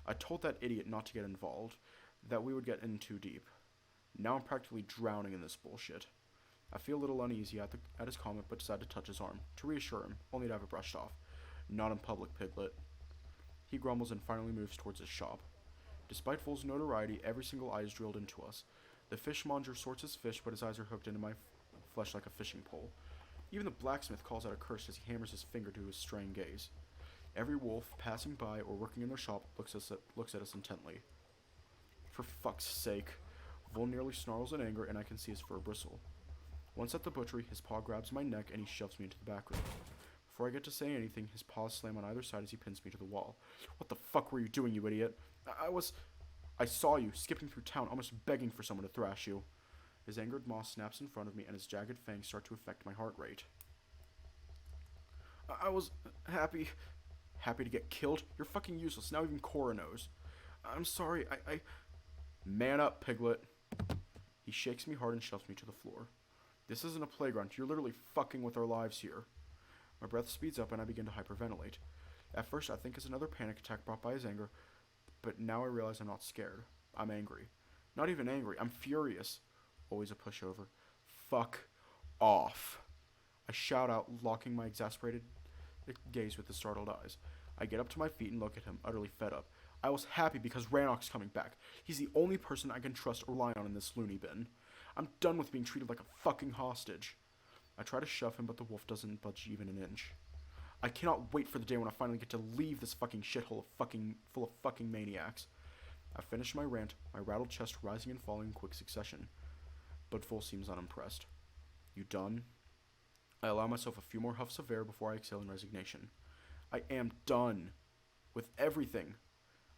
[SPEAKER 1] I told that idiot not to get involved, that we would get in too deep. Now I'm practically drowning in this bullshit. I feel a little uneasy at his comment, but decide to touch his arm, to reassure him, only to have it brushed off. Not in public, Piglet. He grumbles and finally moves towards his shop. Despite Vol's notoriety, every single eye is drilled into us. The fishmonger sorts his fish, but his eyes are hooked into my flesh like a fishing pole. Even the blacksmith calls out a curse as he hammers his finger to his straying gaze. Every wolf passing by or working in their shop looks at us intently. For fuck's sake. Vol nearly snarls in anger, and I can see his fur bristle. Once at the butchery, his paw grabs my neck and he shoves me into the back room. Before I get to say anything, his paws slam on either side as he pins me to the wall. What the fuck were you doing, you idiot? I saw you, skipping through town, almost begging for someone to thrash you. His angered maw snaps in front of me, and his jagged fangs start to affect my heart rate. I was happy to get killed? You're fucking useless, now even Cora knows. I'm sorry, Man up, Piglet. He shakes me hard and shoves me to the floor. This isn't a playground, you're literally fucking with our lives here. My breath speeds up and I begin to hyperventilate. At first I think it's another panic attack brought by his anger, but now I realize I'm not scared. I'm angry. Not even angry, I'm furious. Always a pushover. Fuck off. I shout out, locking my exasperated gaze with his startled eyes. I get up to my feet and look at him, utterly fed up. I was happy because Ranoc's coming back. He's the only person I can trust or rely on in this loony bin. I'm done with being treated like a fucking hostage. I try to shove him, but the wolf doesn't budge even an inch. I cannot wait for the day when I finally get to leave this fucking shithole full of fucking maniacs. I finish my rant, my rattled chest rising and falling in quick succession. But Vol seems unimpressed. You done? I allow myself a few more huffs of air before I exhale in resignation. I am done. With everything.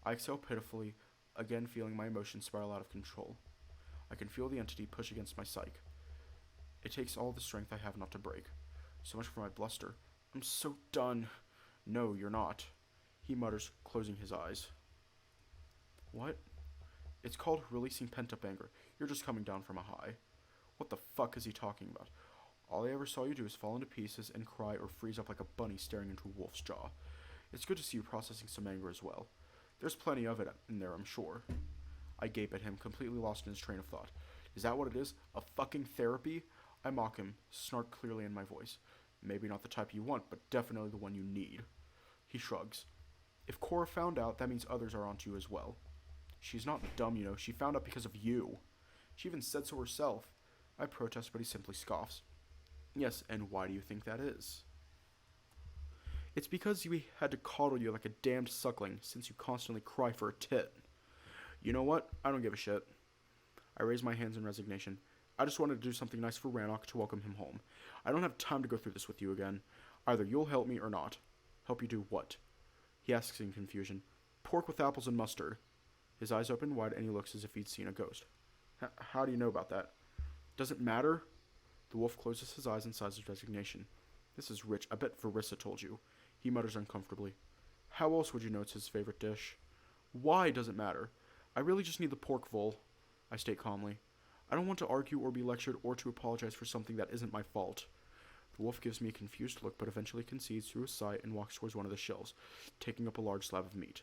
[SPEAKER 1] I exhale pitifully, again feeling my emotions spiral out of control. I can feel the entity push against my psyche. It takes all the strength I have not to break. So much for my bluster. I'm so done. No, you're not. He mutters, closing his eyes. What? It's called releasing pent-up anger. You're just coming down from a high. What the fuck is he talking about? All I ever saw you do is fall into pieces and cry or freeze up like a bunny staring into a wolf's jaw. It's good to see you processing some anger as well. There's plenty of it in there, I'm sure. I gape at him, completely lost in his train of thought. Is that what it is? A fucking therapy? I mock him, snark clearly in my voice. Maybe not the type you want, but definitely the one you need. He shrugs. If Cora found out, that means others are onto you as well. She's not dumb, you know. She found out because of you. She even said so herself. I protest, but he simply scoffs. Yes, and why do you think that is? It's because we had to coddle you like a damned suckling, since you constantly cry for a tit. You know what? I don't give a shit. I raise my hands in resignation. I just wanted to do something nice for Ranoc to welcome him home. I don't have time to go through this with you again. Either you'll help me or not. Help you do what? He asks in confusion. Pork with apples and mustard. His eyes open wide and he looks as if he'd seen a ghost. How do you know about that? Does it matter? The wolf closes his eyes and sighs his resignation. This is rich. I bet Varissa told you. He mutters uncomfortably. How else would you know it's his favorite dish? Why doesn't matter. I really just need the pork vol, I state calmly. I don't want to argue or be lectured or to apologize for something that isn't my fault. The wolf gives me a confused look but eventually concedes through a sigh and walks towards one of the shelves, taking up a large slab of meat.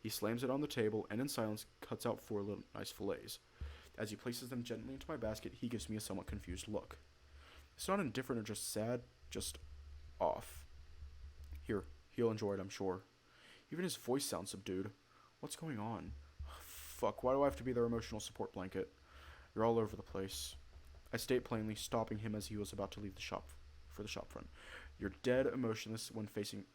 [SPEAKER 1] He slams it on the table and in silence cuts out 4 little nice fillets. As he places them gently into my basket, he gives me a somewhat confused look. It's not indifferent or just sad, just off. Here, he'll enjoy it, I'm sure. Even his voice sounds subdued. What's going on? Fuck, why do I have to be their emotional support blanket? You're all over the place. I state plainly, stopping him as he was about to leave the shop for the shop front. You're dead emotionless when facing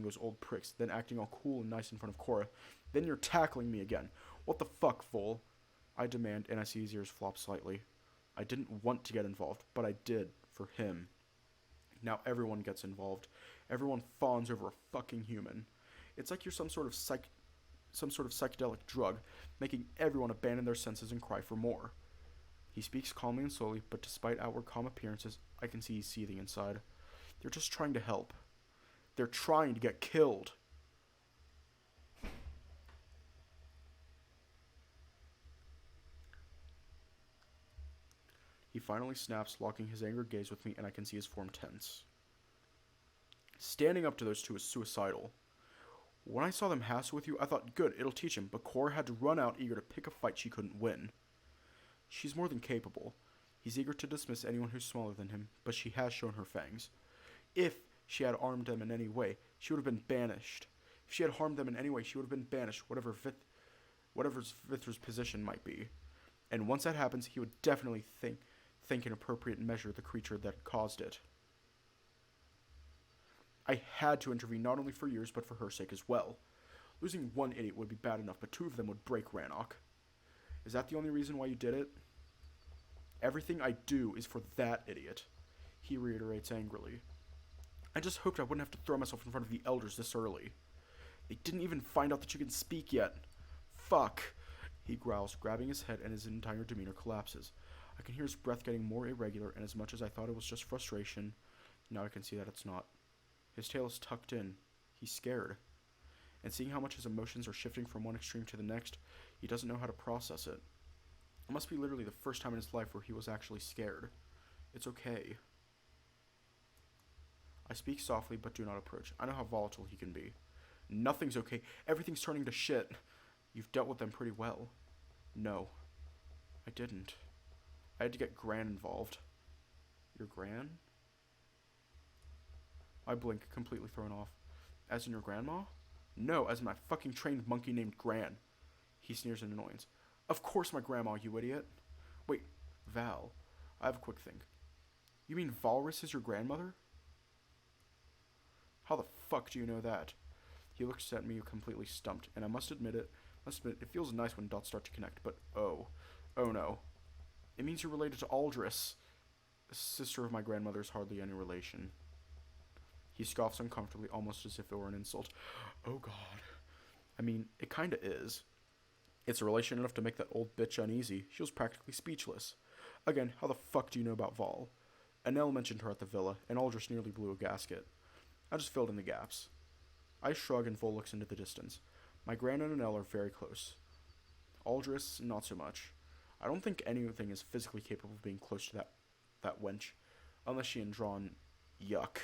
[SPEAKER 1] those old pricks, then acting all cool and nice in front of Cora. Then you're tackling me again. What the fuck, Vol? I demand, and I see his ears flop slightly. I didn't want to get involved, but I did, for him. Now everyone gets involved. Everyone fawns over a fucking human. It's like you're some sort of psychedelic drug, making everyone abandon their senses and cry for more. He speaks calmly and slowly, but despite outward calm appearances, I can see he's seething inside. They're just trying to help. They're trying to get killed. He finally snaps, locking his angered gaze with me, and I can see his form tense. Standing up to those two is suicidal. When I saw them hassle with you, I thought, good, it'll teach him, but Cora had to run out eager to pick a fight she couldn't win. She's more than capable. He's eager to dismiss anyone who's smaller than him, but she has shown her fangs. If she had armed them in any way, she would have been banished. If she had harmed them in any way, she would have been banished, whatever Vithr's position might be. And once that happens, he would definitely think an appropriate measure the creature that caused it. I had to intervene not only for yours, but for her sake as well. Losing one idiot would be bad enough, but 2 of them would break Ranoc. Is that the only reason why you did it? Everything I do is for that idiot, he reiterates angrily. I just hoped I wouldn't have to throw myself in front of the elders this early. They didn't even find out that you can speak yet. Fuck, he growls, grabbing his head, and his entire demeanor collapses. I can hear his breath getting more irregular, and as much as I thought it was just frustration, now I can see that it's not. His tail is tucked in. He's scared. And seeing how much his emotions are shifting from one extreme to the next, he doesn't know how to process it. It must be literally the first time in his life where he was actually scared. It's okay. I speak softly, but do not approach. I know how volatile he can be. Nothing's okay. Everything's turning to shit. You've dealt with them pretty well. No. I didn't. I had to get Gran involved. Your Gran? I blink, completely thrown off. As in your grandma? No, as in my fucking trained monkey named Gran. He sneers in annoyance. Of course my grandma, you idiot. Wait, Val, I have a quick thing. You mean Valrus is your grandmother? How the fuck do you know that? He looks at me completely stumped, and I must admit it feels nice when dots start to connect, but oh no. It means you're related to Aldris. The sister of my grandmother is hardly any relation. He scoffs uncomfortably, almost as if it were an insult. Oh god. I mean, it kinda is. It's a relation enough to make that old bitch uneasy. She was practically speechless. Again, how the fuck do you know about Vol? Anel mentioned her at the villa, and Aldris nearly blew a gasket. I just filled in the gaps. I shrug and Vol looks into the distance. My Gran and Anel are very close. Aldris, not so much. I don't think anything is physically capable of being close to that wench, unless she and Dran. Yuck.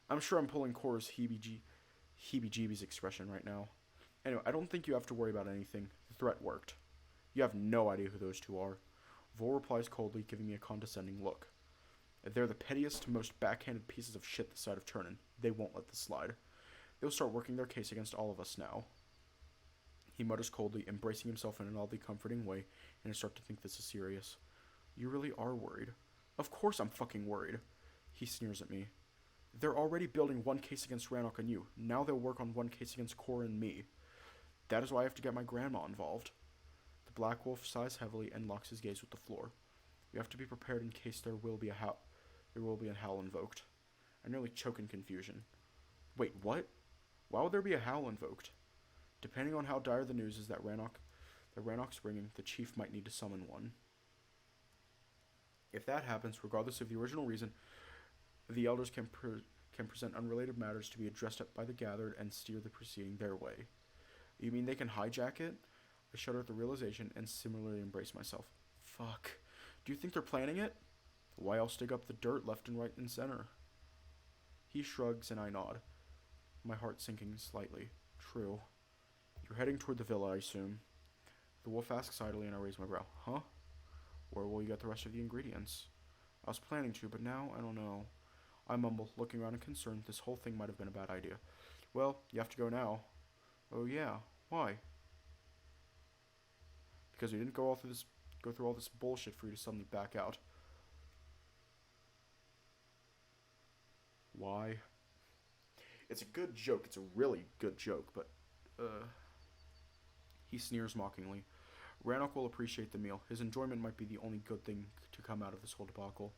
[SPEAKER 1] I'm sure I'm pulling Cora's heebie-jeebies expression right now. Anyway, I don't think you have to worry about anything. The threat worked. You have no idea who those two are. Vol replies coldly, giving me a condescending look. They're the pettiest, most backhanded pieces of shit this side of Turnin. They won't let this slide. They'll start working their case against all of us now. He mutters coldly, embracing himself in an oddly comforting way, and I start to think this is serious. You really are worried. Of course I'm fucking worried. He sneers at me. They're already building one case against Ranoc and you. Now they'll work on one case against Cora and me. That is why I have to get my grandma involved. The Black Wolf sighs heavily and locks his gaze with the floor. You have to be prepared in case there will be a howl invoked. I nearly choke in confusion. Wait, what? Why would there be a howl invoked? Depending on how dire the news is that Ranoc's ringing, the chief might need to summon one. If that happens, regardless of the original reason, the elders can present unrelated matters to be addressed by the gathered and steer the proceeding their way. You mean they can hijack it? I shudder at the realization and similarly embrace myself. Fuck. Do you think they're planning it? Why else dig up the dirt left and right and center? He shrugs and I nod, my heart sinking slightly. True. You're heading toward the villa, I assume. The wolf asks idly and I raise my brow. Huh? Where will you get the rest of the ingredients? I was planning to, but now I don't know. I mumble, looking around and concerned this whole thing might have been a bad idea. Well, you have to go now. Oh yeah, why? Because we didn't go through all this bullshit for you to suddenly back out. Why? It's a good joke. It's a really good joke, but, He sneers mockingly. Ranoc will appreciate the meal. His enjoyment might be the only good thing to come out of this whole debacle.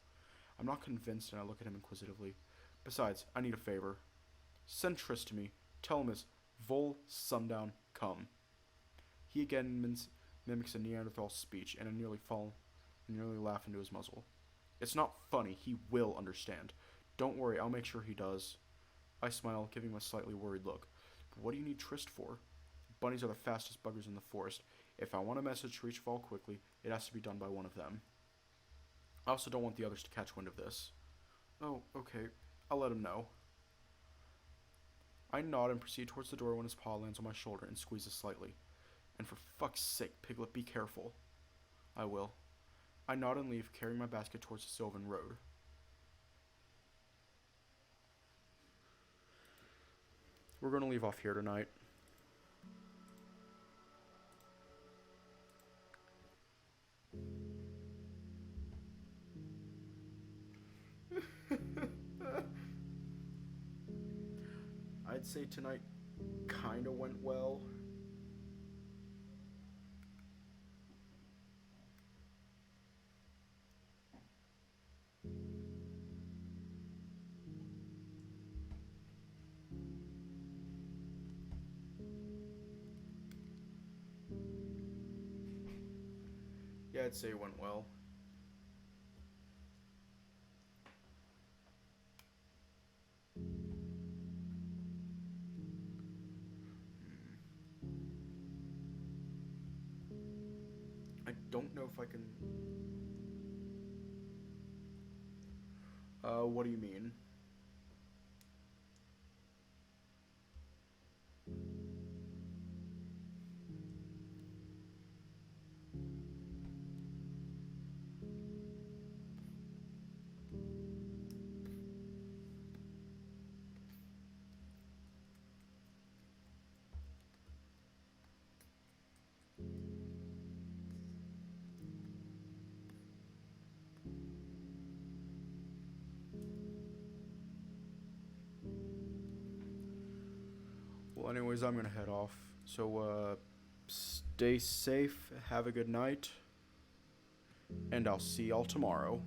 [SPEAKER 1] I'm not convinced, and I look at him inquisitively. Besides, I need a favor. Send Triss to me. Tell him as Vol Sundown come. He again mimics a Neanderthal speech, and I nearly laugh into his muzzle. It's not funny. He will understand. Don't worry, I'll make sure he does. I smile, giving him a slightly worried look. But what do you need Triss for? Bunnies are the fastest buggers in the forest. If I want a message to reach Vol quickly, it has to be done by one of them. I also don't want the others to catch wind of this. Oh, okay. I'll let him know. I nod and proceed towards the door when his paw lands on my shoulder and squeezes slightly. And for fuck's sake, Piglet, be careful. I will. I nod and leave, carrying my basket towards the Sylvan Road. We're going to leave off here tonight. I'd say tonight kind of went well. Yeah, I'd say it went well. I don't know if I can... what do you mean? Well, anyways, I'm gonna head off. So, stay safe, have a good night, and I'll see y'all tomorrow.